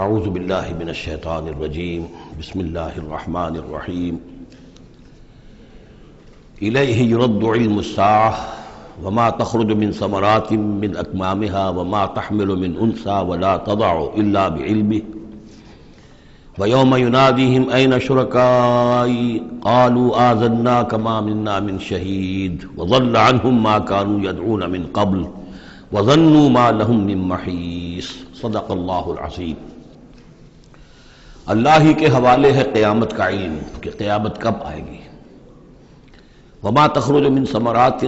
اعوذ باللہ من الشیطان الرجیم بسم اللہ الرحمن الرحیم الیہ یرد علم الساعة وما تخرج من ثمرات من اکمامها وما تحمل من انثى ولا تضع الا بعلمه ویوم ینادیہم این شرکائی قالوا آذناک ما منا من شہید وضل عنہم ما كانوا يدعون من قبل وظنوا ما لهم من محیص صدق اللہ العظیم۔ اللہ ہی کے حوالے ہے قیامت کا علم کہ قیامت کب آئے گی۔ وما تخرج من ثمرات،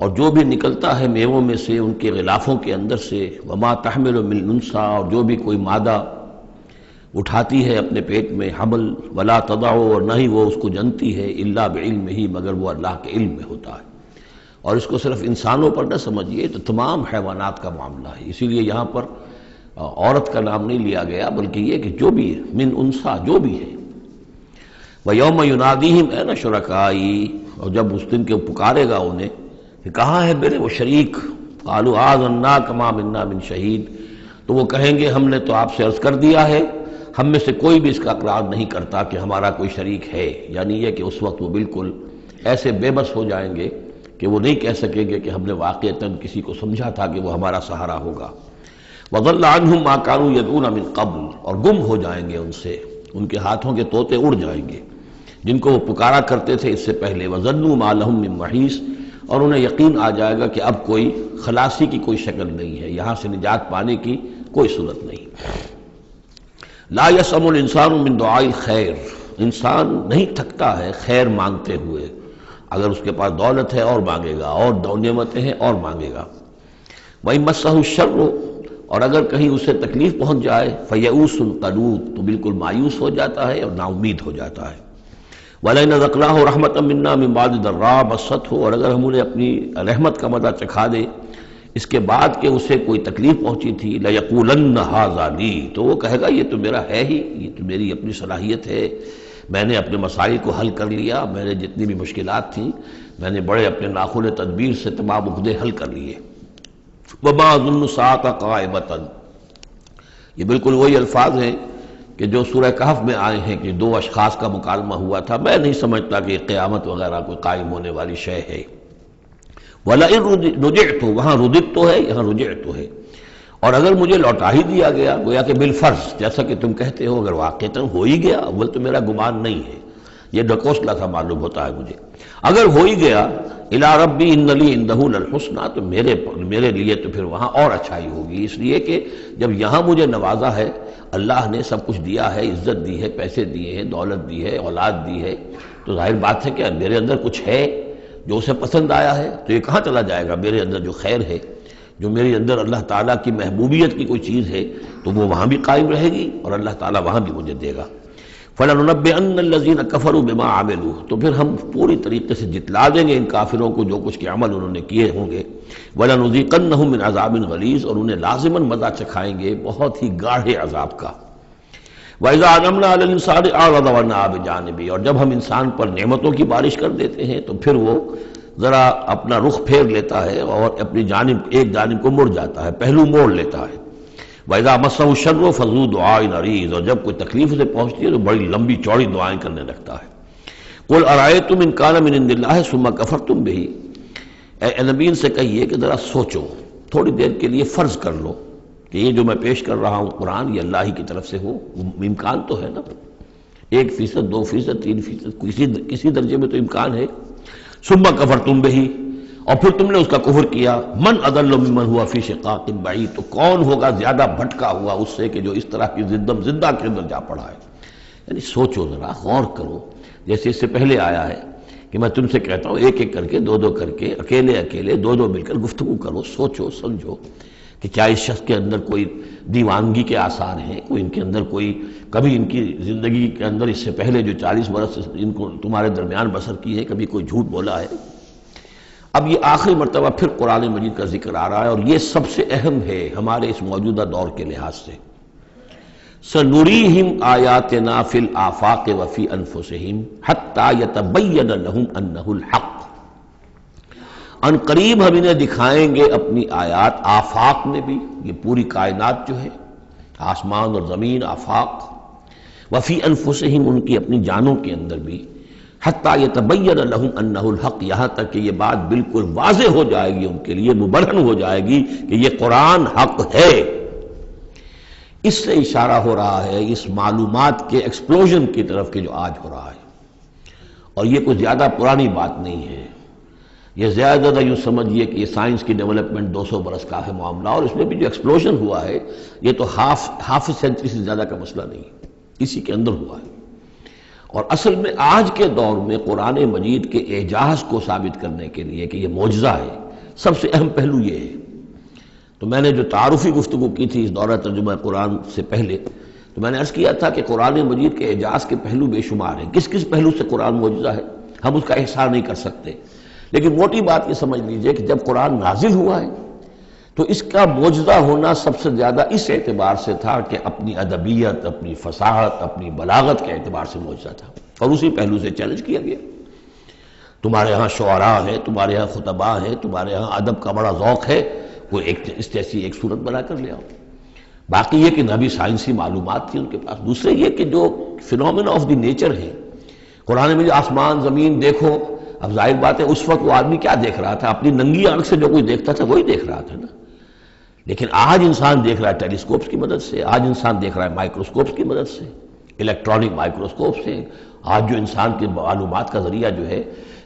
اور جو بھی نکلتا ہے میووں میں سے ان کے غلافوں کے اندر سے، وما تحمل من انثى، اور جو بھی کوئی مادہ اٹھاتی ہے اپنے پیٹ میں حمل، ولا تضع، اور نہ ہی وہ اس کو جنتی ہے، الا بعلمہ، مگر وہ اللہ کے علم میں ہوتا ہے۔ اور اس کو صرف انسانوں پر نہ سمجھیے، تو تمام حیوانات کا معاملہ ہے۔ اسی لیے یہاں پر عورت کا نام نہیں لیا گیا، بلکہ یہ کہ جو بھی ہے، من انثى، جو بھی ہے۔ وَيَوْمَ يُنَادِيهِمْ أَيْنَ شُرَكَائِي، اور جب اس دن کے پکارے گا انہیں کہ کہاں ہے میرے وہ شریک، قَالُوا آذَنَّاكَ مَا مِنَّا مِن شَهِيدٍ، تو وہ کہیں گے ہم نے تو آپ سے عرض کر دیا ہے، ہم میں سے کوئی بھی اس کا اقرار نہیں کرتا کہ ہمارا کوئی شریک ہے۔ یعنی یہ کہ اس وقت وہ بالکل ایسے بے بس ہو جائیں گے کہ وہ نہیں کہہ سکیں گے کہ ہم نے واقعتاً کسی کو سمجھا تھا کہ وہ ہمارا سہارا ہوگا۔ وَضَلَّ عَنْهُمْ مَا كَانُوا يَدْعُونَ مِن قَبْلُ، اور گم ہو جائیں گے ان سے، ان کے ہاتھوں کے طوطے اڑ جائیں گے جن کو وہ پکارا کرتے تھے اس سے پہلے۔ وَظَنُّوا مَا لَهُم مِّن مَّحِيصٍ، اور انہیں یقین آ جائے گا کہ اب کوئی خلاصی کی کوئی شکل نہیں ہے، یہاں سے نجات پانے کی کوئی صورت نہیں۔ لا يسأم الانسان من دعاء الخیر، انسان نہیں تھکتا ہے خیر مانگتے ہوئے، اگر اس کے پاس دولت ہے اور مانگے گا، اور نعمتیں ہیں اور مانگے گا۔ وَإِن مَّسَّهُ الشَّرُّ، اور اگر کہیں اسے تکلیف پہنچ جائے، فَيَئُوسٌ قَنُوطٌ، تو بالکل مایوس ہو جاتا ہے اور نا امید ہو جاتا ہے۔ وَلَئِنْ أَذَقْنَاهُ رَحْمَةً مِنَّا مِن بَعْدِ ضَرَّاءَ مَسَّتْهُ، اور اگر ہم انہیں اپنی رحمت کا مزہ چکھا دے اس کے بعد کہ اسے کوئی تکلیف پہنچی تھی، لَيَقُولَنَّ هَٰذَا لِي، تو وہ کہے گا یہ تو میرا ہے ہی، یہ تو میری اپنی صلاحیت ہے، میں نے اپنے مسائل کو حل کر لیا، میں نے جتنی بھی مشکلات تھیں میں نے بڑے اپنے ناخن تدبیر سے تمام عقدے حل کر لیے۔ وَمَا أَظُنُّ السَّاعَةَ قَائِمَةً، یہ بالکل وہی الفاظ ہیں کہ جو سورہ کہف میں آئے ہیں کہ دو اشخاص کا مکالمہ ہوا تھا، میں نہیں سمجھتا کہ یہ قیامت وغیرہ کوئی قائم ہونے والی شے ہے۔ وَلَئِن رُجِعْتُ، وہاں رُدِدْتُ ہے، یہاں رُجِعْتُ ہے، اور اگر مجھے لوٹا ہی دیا گیا، گویا کہ بالفرض، جیسا کہ تم کہتے ہو، اگر واقعتاً ہو ہی گیا، اول تو میرا گمان نہیں ہے، یہ ڈکوسلا تھا معلوم ہوتا ہے مجھے، اگر ہو ہی گیا، اِلَىٰ رَبِّي إِنَّ لِي عِندَهُ لَلْحُسْنَىٰ، تو میرے لیے تو پھر وہاں اور اچھائی ہوگی، اس لیے کہ جب یہاں مجھے نوازا ہے، اللہ نے سب کچھ دیا ہے، عزت دی ہے، پیسے دیے ہیں، دولت دی ہے، اولاد دی ہے، تو ظاہر بات ہے کہ میرے اندر کچھ ہے جو اسے پسند آیا ہے، تو یہ کہاں چلا جائے گا؟ میرے اندر جو خیر ہے، جو میرے اندر اللہ تعالیٰ کی محبوبیت کی کوئی چیز ہے، تو وہ وہاں بھی قائم رہے گی اور اللہ تعالیٰ وہاں بھی مجھے دے گا۔ فَلَنُنَبِّئَنَّ الَّذِينَ كَفَرُوا بِمَا عَمِلُوا، تو پھر ہم پوری طریقے سے جتلا دیں گے ان کافروں کو جو کچھ کے عمل انہوں نے کیے ہوں گے۔ وَلَنُذِيقَنَّهُم مِّنْ عَذَابٍ غَلِيظٍ، اور انہیں لازماً مزہ چکھائیں گے بہت ہی گاڑھے عذاب کا۔ وَإِذَا أَنْعَمْنَا عَلَى الْإِنسَانِ أَعْرَضَ وَنَأَىٰ بِجَانِبِهِ، اور جب ہم انسان پر نعمتوں کی بارش کر دیتے ہیں تو پھر وہ ذرا اپنا رخ پھیر لیتا ہے اور اپنی جانب ایک جانب کو مڑ جاتا ہے، پہلو موڑ لیتا ہے۔ وَإِذَا مَسَّهُ الشَّرُّ فَذُو دُعَاءٍ عَرِيضٍ، اور جب کوئی تکلیف اسے پہنچتی ہے تو بڑی لمبی چوڑی دعائیں کرنے لگتا ہے۔ قُلْ أَرَأَيْتُمْ إِنْ كَانَ مِنْ عِندِ اللَّهِ ثُمَّ كَفَرْتُمْ بِهِ، اے نبی سے کہیے کہ ذرا سوچو، تھوڑی دیر کے لیے فرض کر لو کہ یہ جو میں پیش کر رہا ہوں قرآن یہ اللہ ہی کی طرف سے ہو، امکان تو ہے نا، 1%، 2%، 3%، کسی درجے میں تو امکان ہے۔ ثُمَّ كَفَرْتُمْ بِهِ، اور پھر تم نے اس کا کفر کیا، من اضل ممن ہوا فی شقاق بعید، تو کون ہوگا زیادہ بھٹکا ہوا اس سے کہ جو اس طرح کی زندہ کے اندر جا پڑا ہے۔ یعنی سوچو ذرا، غور کرو، جیسے اس سے پہلے آیا ہے کہ میں تم سے کہتا ہوں ایک ایک کر کے، دو دو کر کے، اکیلے اکیلے، دو دو مل کر گفتگو کرو، سوچو سمجھو کہ کیا اس شخص کے اندر کوئی دیوانگی کے آثار ہیں، کوئی ان کے اندر کوئی، کبھی ان کی زندگی کے اندر اس سے پہلے جو 40 برس ان کو تمہارے درمیان بسر کی ہے، کبھی کوئی جھوٹ بولا ہے۔ اب یہ آخری مرتبہ پھر قرآن مجید کا ذکر آ رہا ہے، اور یہ سب سے اہم ہے ہمارے اس موجودہ دور کے لحاظ سے۔ سَنُرِيهِمْ آيَاتِنَا فِي الْآفَاقِ وَفِي أَنفُسِهِمْ حَتَّى يَتَبَيَّنَ لَهُمْ أَنَّهُ الْحَقُّ، ان قریب ہم انہیں دکھائیں گے اپنی آیات، آفاق میں بھی، یہ پوری کائنات جو ہے، آسمان اور زمین، آفاق، وفی انفسہم، ان کی اپنی جانوں کے اندر بھی، حتی یتبین لہم انہ الحق، یہاں تک کہ یہ بات بالکل واضح ہو جائے گی ان کے لیے، مبرہن ہو جائے گی کہ یہ قرآن حق ہے۔ اس سے اشارہ ہو رہا ہے اس معلومات کے ایکسپلوژن کی طرف کہ جو آج ہو رہا ہے، اور یہ کوئی زیادہ پرانی بات نہیں ہے، یہ زیادہ یوں سمجھیے کہ یہ سائنس کی ڈیولپمنٹ 200 برس کا ہے معاملہ، اور اس میں بھی جو ایکسپلوژن ہوا ہے یہ تو ہاف سینچری سے زیادہ کا مسئلہ نہیں، اسی کے اندر ہوا ہے۔ اور اصل میں آج کے دور میں قرآن مجید کے اعجاز کو ثابت کرنے کے لیے کہ یہ معجزہ ہے، سب سے اہم پہلو یہ ہے۔ تو میں نے جو تعارفی گفتگو کی تھی اس دورہ ترجمہ قرآن سے پہلے، تو میں نے عرض کیا تھا کہ قرآن مجید کے اعجاز کے پہلو بے شمار ہیں، کس کس پہلو سے قرآن معجزہ ہے ہم اس کا احصار نہیں کر سکتے، لیکن موٹی بات یہ سمجھ لیجئے کہ جب قرآن نازل ہوا ہے تو اس کا معجزہ ہونا سب سے زیادہ اس اعتبار سے تھا کہ اپنی ادبیت، اپنی فصاحت، اپنی بلاغت کے اعتبار سے معجزہ تھا، اور اسی پہلو سے چیلنج کیا گیا۔ تمہارے ہاں شعراء ہیں، تمہارے ہاں خطباء ہیں، تمہارے ہاں ادب کا بڑا ذوق ہے، وہ اس جیسی ایک صورت بنا کر لے آؤ۔ باقی یہ کہ نہ بھی سائنسی معلومات تھی ان کے پاس، دوسرے یہ کہ جو فینومینا آف دی نیچر ہے قرآن میں، جو آسمان زمین دیکھو، اب ظاہر بات ہے اس وقت وہ آدمی کیا دیکھ رہا تھا؟ اپنی ننگی آنکھ سے جو کوئی دیکھتا تھا وہی دیکھ رہا تھا نا، لیکن آج انسان دیکھ رہا ہے ٹیلیسکوپس کی مدد سے، آج انسان دیکھ رہا ہے مائکروسکوپس کی مدد سے، الیکٹرانک مائکروسکوپ سے، آج جو انسان کی معلومات کا ذریعہ جو ہے،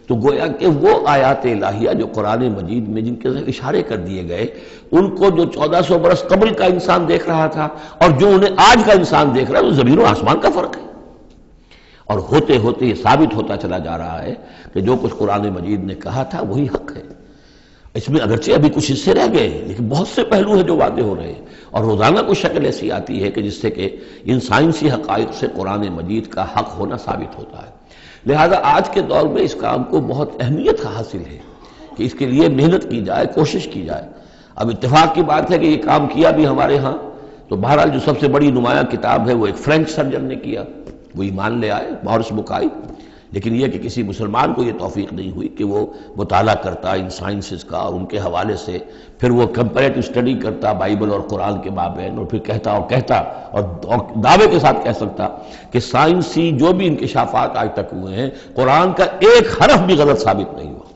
تو گویا کہ وہ آیات الہیہ جو قرآن مجید میں جن کے اشارے کر دیے گئے، ان کو جو 1400 برس قبل کا انسان دیکھ رہا تھا اور جو انہیں آج کا انسان دیکھ رہا ہے، وہ زمین و آسمان کا فرق ہے۔ اور ہوتے ہوتے یہ ثابت ہوتا چلا جا رہا ہے کہ جو کچھ قرآن مجید نے کہا تھا وہی حق ہے۔ اس میں اگرچہ ابھی کچھ حصے رہ گئے لیکن بہت سے پہلو ہیں جو واضح ہو رہے ہیں، اور روزانہ کوئی شکل ایسی آتی ہے کہ جس سے کہ ان سائنسی حقائق سے قرآن مجید کا حق ہونا ثابت ہوتا ہے۔ لہذا آج کے دور میں اس کام کو بہت اہمیت حاصل ہے کہ اس کے لیے محنت کی جائے، کوشش کی جائے۔ اب اتفاق کی بات ہے کہ یہ کام کیا بھی ہمارے ہاں، تو بہرحال جو سب سے بڑی نمایاں کتاب ہے وہ ایک فرینچ سرجن نے کیا، وہ ایمان لے آئے، مورس بکائی، لیکن یہ کہ کسی مسلمان کو یہ توفیق نہیں ہوئی کہ وہ مطالعہ کرتا ان سائنسز کا اور ان کے حوالے سے پھر وہ کمپیریٹو اسٹڈی کرتا بائبل اور قرآن کے مابین، اور پھر کہتا اور دعوے کے ساتھ کہہ سکتا کہ سائنسی جو بھی انکشافات آج تک ہوئے ہیں قرآن کا ایک حرف بھی غلط ثابت نہیں ہوا۔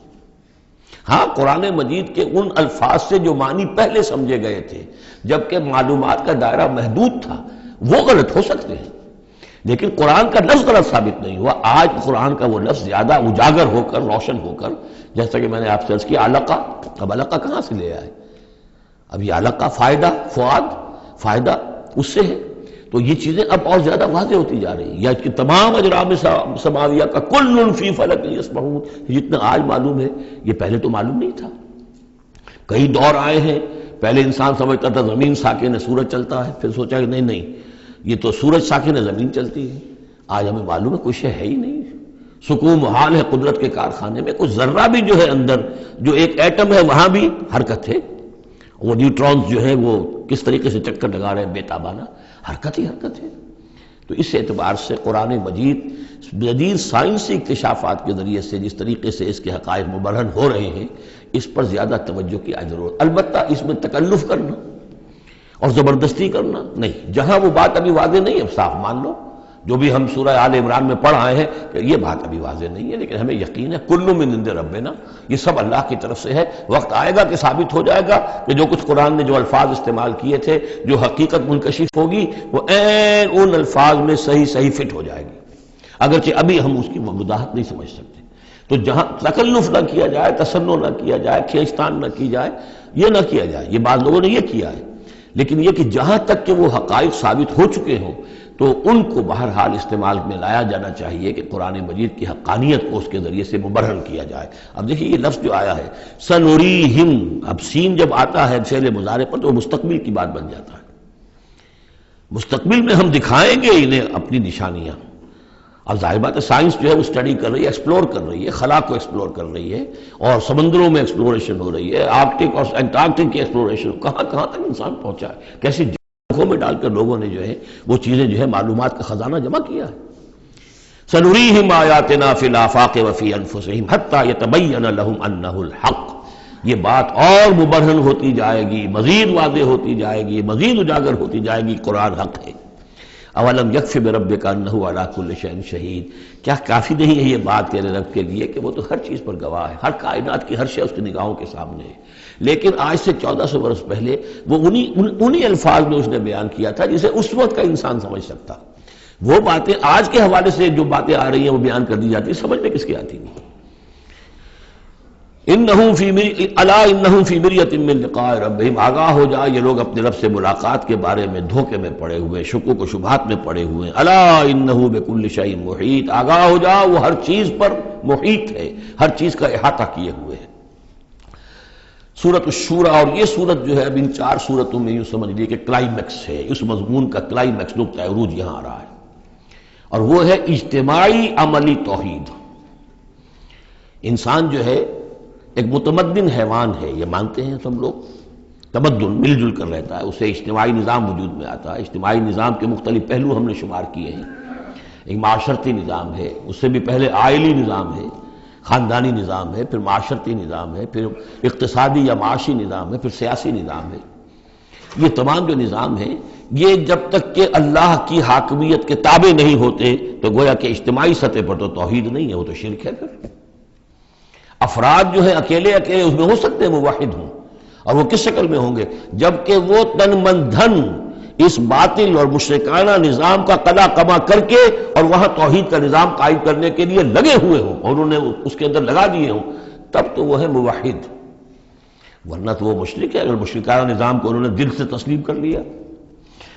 ہاں، قرآن مجید کے ان الفاظ سے جو معنی پہلے سمجھے گئے تھے جبکہ معلومات کا دائرہ محدود تھا وہ غلط ہو سکتے ہیں، لیکن قرآن کا لفظ غلط ثابت نہیں ہوا۔ آج قرآن کا وہ لفظ زیادہ اجاگر ہو کر، روشن ہو کر، جیسا کہ میں نے آپ سے عرض کیا علقہ، اب علقہ کہاں سے لے آئے؟ اب یہ علقہ فائدہ، فؤاد، فائدہ اس سے ہے، تو یہ چیزیں اب اور زیادہ واضح ہوتی جا رہی ہیں۔ یا کہ تمام اجرام سماویہ کا کل فی فلک یسبحون، جتنا آج معلوم ہے یہ پہلے تو معلوم نہیں تھا۔ کئی دور آئے ہیں، پہلے انسان سمجھتا تھا زمین ساکن ہے، سورج چلتا ہے، پھر سوچا کہ نہیں یہ تو سورج ساکن ہے، زمین چلتی ہے۔ آج ہمیں معلوم ہے کوئی شے ہے ہی نہیں، سکون محال ہے قدرت کے کارخانے میں، کوئی ذرہ بھی جو ہے اندر، جو ایک ایٹم ہے وہاں بھی حرکت ہے، وہ نیوٹرونز جو ہیں وہ کس طریقے سے چکر لگا رہے ہیں بے تابانہ، حرکت ہی حرکت ہے۔ تو اس اعتبار سے قرآن مجید جدید سائنسی اکتشافات کے ذریعے سے جس طریقے سے اس کے حقائق مبرہن ہو رہے ہیں، اس پر زیادہ توجہ کی ضرورت، البتہ اس میں تکلف کرنا اور زبردستی کرنا نہیں۔ جہاں وہ بات ابھی واضح نہیں، اب صاف مان لو، جو بھی ہم سورہ آل عمران میں پڑھ آئے ہیں کہ یہ بات ابھی واضح نہیں ہے، لیکن ہمیں یقین ہے کل من عند ربنا، یہ سب اللہ کی طرف سے ہے۔ وقت آئے گا کہ ثابت ہو جائے گا کہ جو کچھ قرآن نے جو الفاظ استعمال کیے تھے، جو حقیقت منکشف ہوگی وہ عین ان الفاظ میں صحیح فٹ ہو جائے گی، اگرچہ ابھی ہم اس کی وضاحت نہیں سمجھ سکتے۔ تو جہاں تکلف نہ کیا جائے، تصنع نہ کیا جائے، کھینچتان نہ کی جائے، یہ نہ کیا جائے، یہ بعض لوگوں نے یہ کیا ہے، لیکن یہ کہ جہاں تک کہ وہ حقائق ثابت ہو چکے ہوں تو ان کو بہرحال استعمال میں لایا جانا چاہیے کہ قرآن مجید کی حقانیت کو اس کے ذریعے سے مبرہن کیا جائے۔ اب دیکھیے یہ لفظ جو آیا ہے سنوریہم، اب سین جب آتا ہے فعل مضارع پر تو وہ مستقبل کی بات بن جاتا ہے، مستقبل میں ہم دکھائیں گے انہیں اپنی نشانیاں۔ اب ظاہر بات ہے سائنس جو ہے وہ اسٹڈی کر رہی ہے، ایکسپلور کر رہی ہے، خلا کو ایکسپلور کر رہی ہے، اور سمندروں میں ایکسپلوریشن ہو رہی ہے، آرکٹک اور انٹارکٹک کی ایکسپلوریشن، کہاں تک انسان پہنچا ہے، کیسی آنکھوں میں ڈال کر لوگوں نے جو ہے وہ چیزیں جو ہے معلومات کا خزانہ جمع کیا ہے۔ سنریہم آیاتنا فی الآفاق وفی انفسہم حتی یتبین لہم انہ الحق یہ بات اور مبرہن ہوتی جائے گی، مزید واضح ہوتی جائے گی، مزید اجاگر ہوتی جائے گی، قرآن حق ہے۔ اولم یکفی بربک انہ علی کل شیء شہید، کیا کافی نہیں ہے یہ بات تیرے رب کے لیے کہ وہ تو ہر چیز پر گواہ ہے، ہر کائنات کی ہر شے اس کی نگاہوں کے سامنے ہے۔ لیکن آج سے 1400 برس پہلے وہ انہی الفاظ میں اس نے بیان کیا تھا جسے اس وقت کا انسان سمجھ سکتا۔ وہ باتیں آج کے حوالے سے جو باتیں آ رہی ہیں وہ بیان کر دی جاتی ہیں، سمجھ میں کس کی آتی نہیں۔ الا انہم فی مریۃ من لقاء ربہم، آگاہ ہو جا یہ لوگ اپنے رب سے ملاقات کے بارے میں دھوکے میں پڑے ہوئے، شکوک و شبہات میں پڑے ہوئے۔ الا انہ بکل شیء محیط، آگاہ ہو جا وہ ہر چیز پر محیط ہے، ہر چیز کا احاطہ کیے ہوئے ہے۔ سورۃ الشورى، اور یہ سورت جو ہے اب ان 4 سورتوں میں یوں سمجھ لیے کہ کلائمیکس ہے، اس مضمون کا کلائمیکس، نقطہ عروج یہاں آ رہا ہے، اور وہ ہے اجتماعی عملی توحید۔ انسان جو ہے ایک متمدن حیوان ہے، یہ مانتے ہیں سب لوگ، تمدن مل جل کر رہتا ہے، اسے اجتماعی نظام وجود میں آتا ہے۔ اجتماعی نظام کے مختلف پہلو ہم نے شمار کیے ہیں، ایک معاشرتی نظام ہے، اس سے بھی پہلے عائلی نظام ہے، خاندانی نظام ہے، پھر معاشرتی نظام ہے، پھر اقتصادی یا معاشی نظام ہے، پھر سیاسی نظام ہے۔ یہ تمام جو نظام ہیں یہ جب تک کہ اللہ کی حاکمیت کے تابع نہیں ہوتے تو گویا کہ اجتماعی سطح پر تو توحید نہیں ہے، وہ تو شرک ہے۔ پھر افراد جو ہیں اکیلے اس میں ہو سکتے ہیں موحد ہوں، اور وہ کس شکل میں ہوں گے؟ جبکہ وہ تن من دھن اس باطل اور مشرکانہ نظام کا قضا قما کر کے اور وہاں توحید کا نظام قائم کرنے کے لیے لگے ہوئے ہوں اور انہوں نے اس کے اندر لگا دیے ہوں، تب تو وہ ہے موحد، ورنہ تو وہ مشرک ہے۔ اگر مشرکانہ نظام کو انہوں نے دل سے تسلیم کر لیا،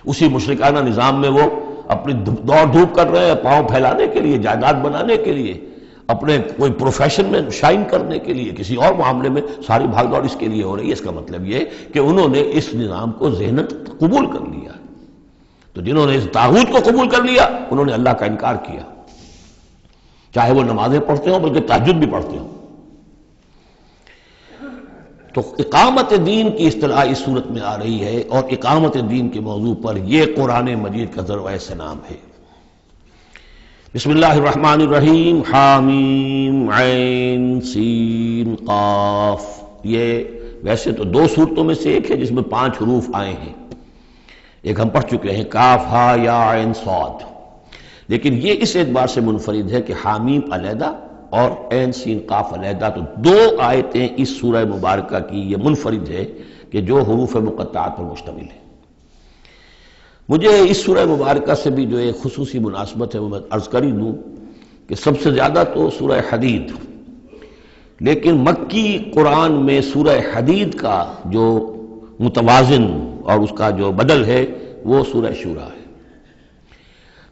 اسی مشرکانہ نظام میں وہ اپنی دوڑ دھوپ کر رہے ہیں پاؤں پھیلانے کے لیے، جائیداد بنانے کے لیے، اپنے کوئی پروفیشن میں شائن کرنے کے لیے، کسی اور معاملے میں ساری بھاگ دوڑ اس کے لیے ہو رہی ہے۔ اس کا مطلب یہ کہ انہوں نے اس نظام کو ذہناً قبول کر لیا۔ تو جنہوں نے اس طاغوت کو قبول کر لیا انہوں نے اللہ کا انکار کیا، چاہے وہ نمازیں پڑھتے ہوں بلکہ تہجد بھی پڑھتے ہوں۔ تو اقامت دین کی اصطلاح اس صورت میں آ رہی ہے، اور اقامت دین کے موضوع پر یہ قرآن مجید کا ذروۂ سنام ہے۔ بسم اللہ الرحمن الرحیم، حامیم عین سین قاف۔ یہ ویسے تو 2 صورتوں میں سے ایک ہے جس میں 5 حروف آئے ہیں، ایک ہم پڑھ چکے ہیں کاف ہا یا عین صاد، لیکن یہ اس اعتبار سے منفرد ہے کہ حامیم علیحدہ اور عین سین قاف علیحدہ، تو 2 آیتیں اس سورہ مبارکہ کی یہ منفرد ہے کہ جو حروف مقطعات پر مشتمل ہے۔ مجھے اس سورہ مبارکہ سے بھی جو ایک خصوصی مناسبت ہے وہ میں عرض کر ہی دوں کہ سب سے زیادہ تو سورہ حدید، لیکن مکی قرآن میں سورہ حدید کا جو متوازن اور اس کا جو بدل ہے وہ سورہ شورى ہے۔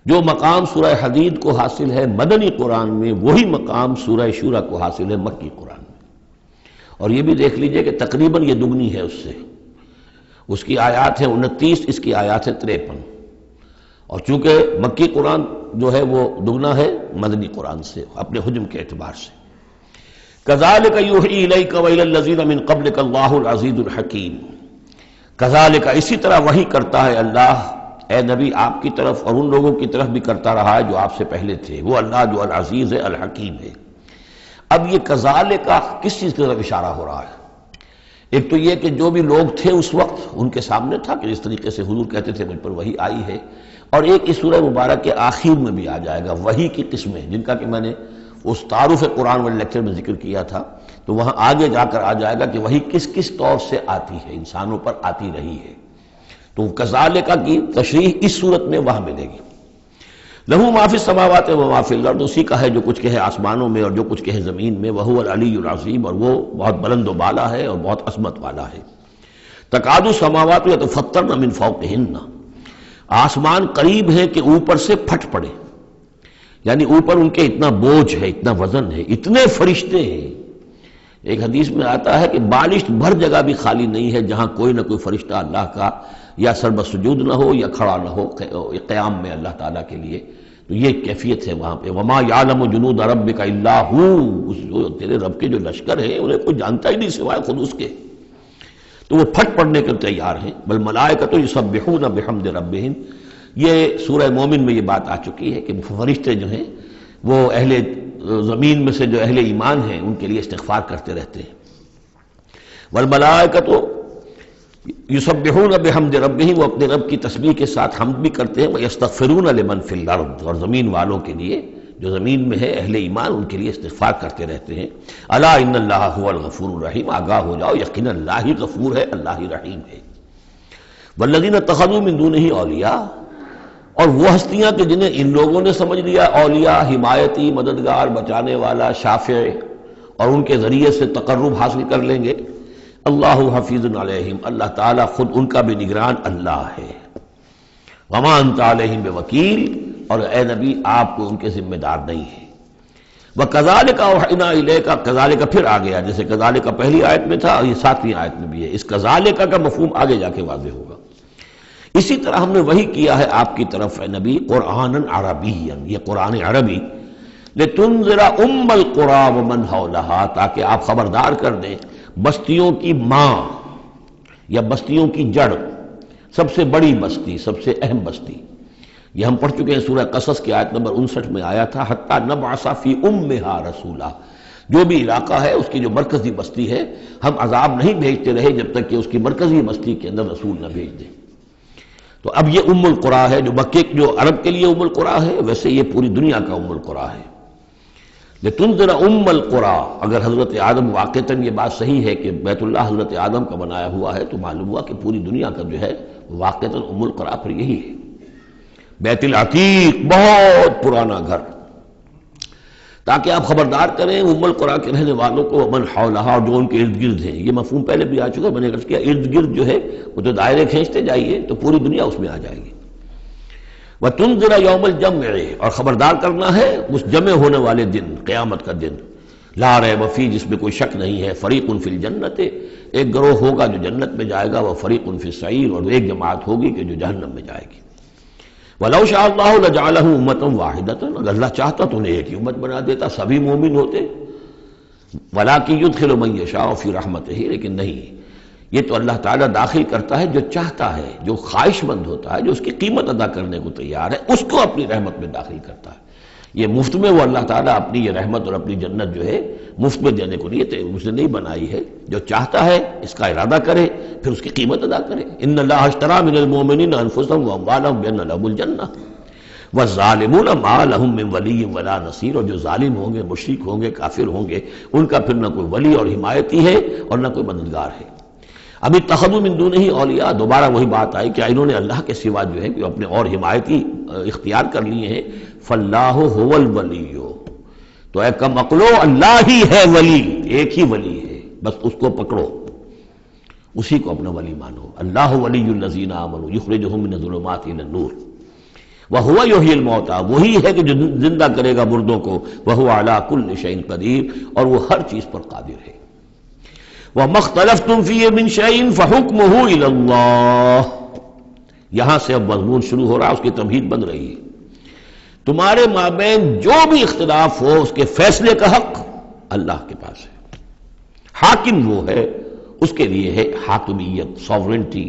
جو مقام سورہ حدید کو حاصل ہے مدنی قرآن میں، وہی مقام سورہ شورى کو حاصل ہے مکی قرآن میں، اور یہ بھی دیکھ لیجئے کہ تقریباً یہ دگنی ہے اس سے۔ اس کی آیات ہیں 29، اس کی آیات ہیں 53، اور چونکہ مکی قرآن جو ہے وہ دگنا ہے مدنی قرآن سے اپنے حجم کے اعتبار سے۔ کذالک یوحی الیک والی الذین من قبلک اللہ العزیز الحکیم، کذالک اسی طرح وحی کرتا ہے اللہ اے نبی آپ کی طرف، اور ان لوگوں کی طرف بھی کرتا رہا ہے جو آپ سے پہلے تھے، وہ اللہ جو العزیز ہے الحکیم ہے۔ اب یہ کذالک کس چیز کی طرف اشارہ ہو رہا ہے؟ ایک تو یہ کہ جو بھی لوگ تھے اس وقت ان کے سامنے تھا کہ جس طریقے سے حضور کہتے تھے مجھ پر وحی آئی ہے، اور ایک اس سورہ مبارک کے آخر میں بھی آ جائے گا وحی کی قسمیں، جن کا کہ میں نے اس تعارف قرآن والے لیکچر میں ذکر کیا تھا، تو وہاں آگے جا کر آ جائے گا کہ وحی کس کس طور سے آتی ہے، انسانوں پر آتی رہی ہے۔ تو کذالک کی تشریح اس صورت میں وہاں ملے گی۔ لہو ما فی السماوات و ما فی الارض، اسی کا ہے جو کچھ کہ ہے آسمانوں میں اور جو کچھ کہ ہے زمین میں، وہو العلی العظیم، اور وہ بہت بلند و بالا ہے اور بہت عظمت والا ہے۔ تکاد السماوات یتفطرن من فوقہن، آسمان قریب ہے کہ اوپر سے پھٹ پڑے، یعنی اوپر ان کے اتنا بوجھ ہے، اتنا وزن ہے، اتنے فرشتے ہیں۔ ایک حدیث میں آتا ہے کہ بالشت بھر جگہ بھی خالی نہیں ہے جہاں کوئی نہ کوئی فرشتہ اللہ کا یا سر بسجود نہ ہو یا کھڑا نہ ہو قیام میں اللہ تعالیٰ کے لیے، تو یہ کیفیت ہے وہاں پہ۔ وما یعلم جنود ربک الا ہو، جو تیرے رب کے جو لشکر ہیں انہیں کوئی جانتا ہی نہیں سوائے خود اس کے، تو وہ پھٹ پڑنے کے تیار ہیں۔ بل ملائکۃ یسبحون بحمد ربہم، یہ سورہ مومن میں یہ بات آ چکی ہے کہ فرشتے جو ہیں وہ اہل زمین میں سے جو اہل ایمان ہیں ان کے لیے استغفار کرتے رہتے ہیں۔ والملائکۃ یسبحون بحمد ربہم، وہ اپنے رب کی تسبیح کے ساتھ حمد بھی کرتے ہیں، ویستغفرون لمن فی الارض، اور زمین والوں کے لیے جو زمین میں ہے اہل ایمان ان کے لیے استغفار کرتے رہتے ہیں۔ الا ان اللہ هو الغفور الرحیم، آگاہ ہو جاؤ یقینا اللہ ہی غفور ہے، اللہ ہی رحیم ہے۔ والذین اتخذوا من دونہ اولیاء، اور وہ ہستیاں کہ جنہیں ان لوگوں نے سمجھ لیا اولیاء، حمایتی، مددگار، بچانے والا، شافع، اور ان کے ذریعے سے تقرب حاصل کر لیں گے۔ اللہ حفیظ علیہم، اللہ تعالیٰ خود ان کا بھی نگران اللہ ہے۔ وما انت علیہم بوکیل، اور اے نبی آپ کو ان کے ذمہ دار نہیں ہے۔ وَكَذَلِكَ أَوْحَيْنَا إِلَيْكَ، کذالک پھر آ گیا، جیسے کذالک پہلی آیت میں تھا اور یہ 7ویں آیت میں بھی ہے، اس کذالک کا مفہوم آگے جا کے واضح ہوگا۔ اسی طرح ہم نے وہی کیا ہے آپ کی طرف اے نبی، قرآنا عربیا، یہ قرآن عربی، لِتُنذِرَ أُمَّ الْقُرَىٰ وَمَنْ حَوْلَهَا، تاکہ آپ خبردار کر دیں بستیوں کی ماں یا بستیوں کی جڑ، سب سے بڑی بستی، سب سے اہم بستی۔ یہ ہم پڑھ چکے ہیں سورہ قصص کی آیت نمبر 59 میں آیا تھا، حتیٰ نبعث فی امہا رسولا، جو بھی علاقہ ہے اس کی جو مرکزی بستی ہے ہم عذاب نہیں بھیجتے رہے جب تک کہ اس کی مرکزی بستی کے اندر رسول نہ بھیج دیں۔ تو اب یہ ام القریٰ ہے، جو مکے جو عرب کے لیے ام القریٰ ہے، ویسے یہ پوری دنیا کا ام القریٰ ہے۔ لتنذر ام القریٰ، اگر حضرت آدم واقعتاً یہ بات صحیح ہے کہ بیت اللہ حضرت آدم کا بنایا ہوا ہے، تو معلوم ہوا کہ پوری دنیا کا جو ہے واقعتاً ام القریٰ پھر یہی ہے، بیت العتیق، بہت پرانا گھر، تاکہ آپ خبردار کریں ام القریٰ کے رہنے والوں کو، ومن حولہا، اور جو ان کے ارد گرد ہیں۔ یہ مفہوم پہلے بھی آ چکا، میں نے عرض کیا ارد گرد جو ہے وہ تو دائرے کھینچتے جائیے تو پوری دنیا اس میں آ جائے گی۔ وَتُنذِرَ يَوْمَ الْجَمْعِ، اور خبردار کرنا ہے اس جمع ہونے والے دن، قیامت کا دن، لا ریب فیہ، جس میں کوئی شک نہیں ہے، فریق فی الجنت، ایک گروہ ہوگا جو جنت میں جائے گا، وفریق فی السعیر، اور ایک جماعت ہوگی کہ جو جہنم میں جائے گی۔ وَلَوْ شَاءَ اللَّهُ لَجَعَلَهُمْ أُمَّةً وَاحِدَةً، اگر اللہ چاہتا تو انہیں ایک ہی امت بنا دیتا، سبھی مومن ہوتے۔ وَلَٰكِن يُدْخِلُ مَن يَشَاءُ فِي رَحْمَتِهِ، لیکن نہیں، یہ تو اللہ تعالیٰ داخل کرتا ہے جو چاہتا ہے، جو خواہش مند ہوتا ہے، جو اس کی قیمت ادا کرنے کو تیار ہے، اس کو اپنی رحمت میں داخل کرتا ہے۔ یہ مفت میں وہ اللہ تعالیٰ اپنی یہ رحمت اور اپنی جنت جو ہے مفت میں دینے کو اس نے نہیں بنائی ہے، جو چاہتا ہے اس کا ارادہ کرے پھر اس کی قیمت ادا کرے۔ ان اللہ اشتری من المؤمنین انفسهم واموالهم بان لهم الجنہ والظالمون ما لهم من ولی ولا نصیر، اور جو ظالم ہوں گے، مشرک ہوں گے، کافر ہوں گے، ان کا پھر نہ کوئی ولی اور حمایتی ہے اور نہ کوئی مددگار ہے۔ ابھی اتخذوا من دونہ اولیاء، دوبارہ وہی بات آئی کہ انہوں نے اللہ کے سوا جو ہے کہ اپنے اور حمایتی اختیار کر لیے ہیں۔ فاللہ هو الولی، تو اے کم عقلو، اللہ ہی ہے ولی، ایک ہی ولی ہے، بس اس کو پکڑو، اسی کو اپنا ولی مانو۔ اللہ ولی الذین آمنوا یخرجہم من الظلمات الی النور وہو یحیی الموتیٰ، وہی ہے کہ جو زندہ کرے گا مردوں کو، وہو علی کل شیء قدیر، اور وہ ہر چیز پر قادر ہے۔ وَمَا اخْتَلَفْتُمْ فِيهِ مِنْ شَيْءٍ فَحُكْمُهُ إِلَى اللَّهِ، یہاں سے اب مضمون شروع ہو رہا، اس کی تمہید بن رہی ہے۔ تمہارے مابین جو بھی اختلاف ہو اس کے فیصلے کا حق اللہ کے پاس ہے، حاکم وہ ہے، اس کے لیے ہے حاکمیت، sovereignty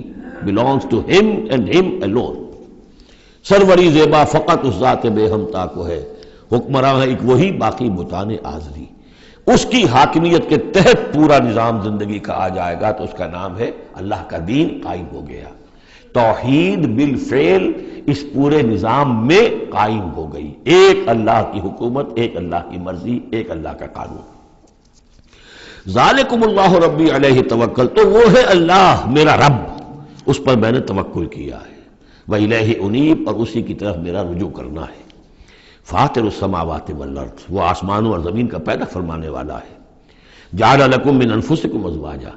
belongs to him and him alone۔ سروری زیبا فقط اس ذات بے ہمتا کو ہے، حکمراں ہے ایک وہی، باقی بتانے آزری۔ اس کی حاکمیت کے تحت پورا نظام زندگی کا آ جائے گا تو اس کا نام ہے اللہ کا دین قائم ہو گیا۔ توحید بالفعل اس پورے نظام میں قائم ہو گئی، ایک اللہ کی حکومت، ایک اللہ کی مرضی، ایک اللہ کا قانون۔ ذالکم اللہ ربی علیہ توکل، تو وہ ہے اللہ میرا رب، اس پر میں نے توکل کیا ہے۔ وإلیہ انیب، اور اسی کی طرف میرا رجوع کرنا ہے۔ فاطر السماوات والارض، وہ آسمانوں اور زمین کا پیدا فرمانے والا ہے۔ جعل لکم من انفسکم ازواجا،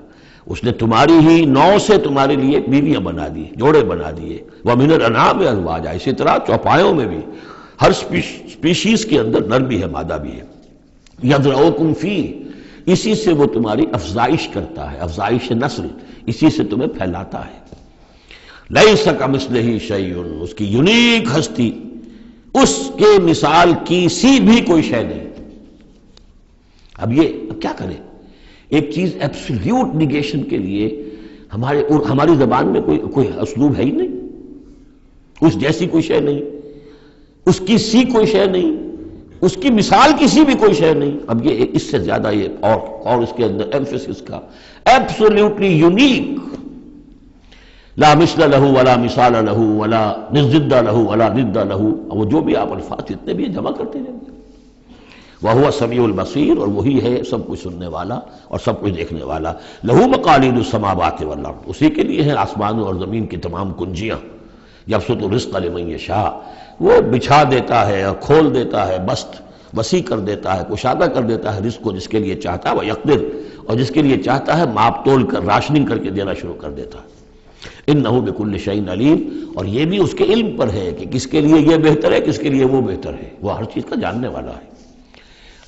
اس نے تمہاری ہی نو سے تمہارے لیے بیویاں بنا دی، جوڑے بنا دیے۔ ومن الانعام ازواجا، اسی طرح چوپایوں میں بھی ہر سپیشیز کے اندر نر بھی ہے، مادہ بھی ہے۔ یذرؤکم فیہ، اسی سے وہ تمہاری افزائش کرتا ہے، افزائش نسل، اسی سے تمہیں پھیلاتا ہے۔ لیس کمثلہ شیء، اس کی یونیک ہستی، اس کے مثال کی سی بھی کوئی شے نہیں۔ اب کیا کریں، ایک چیز ایبسلیوٹ نیگیشن کے لیے ہماری زبان میں کوئی اسلوب ہے ہی نہیں، اس جیسی کوئی شے نہیں، اس کی سی کوئی شے نہیں، اس کی مثال کسی بھی کوئی شے نہیں. اب یہ اس سے زیادہ یہ اور اس کے اندر ایمفیسس کا ایبسولوٹلی یونیک، لا مثل له ولا مثال له ولا ضد له ولا ضد له، وہ جو بھی آپ الفاظ جتنے بھی جمع کرتے جائیں گے. وهو السمیع البصیر، اور وہی ہے سب کچھ سننے والا اور سب کچھ دیکھنے والا. له مقالید السماوات والارض، اسی کے لیے ہیں آسمانوں اور زمین کی تمام کنجیاں. یبسط الرزق لمن یشاء، وہ بچھا دیتا ہے اور کھول دیتا ہے، بسط وسیع کر دیتا ہے، کشادہ کر دیتا ہے رزق کو جس کے لیے چاہتا ہے، وہ یقدر، اور جس کے لیے چاہتا ہے ماپ تول کر راشننگ کر کے دینا شروع کر دیتا ہے. انہ بکل شیء علیم، اور یہ بھی اس کے علم پر ہے کہ کس کے لیے یہ بہتر ہے، کس کے لیے وہ بہتر ہے، وہ ہر چیز کا جاننے والا ہے.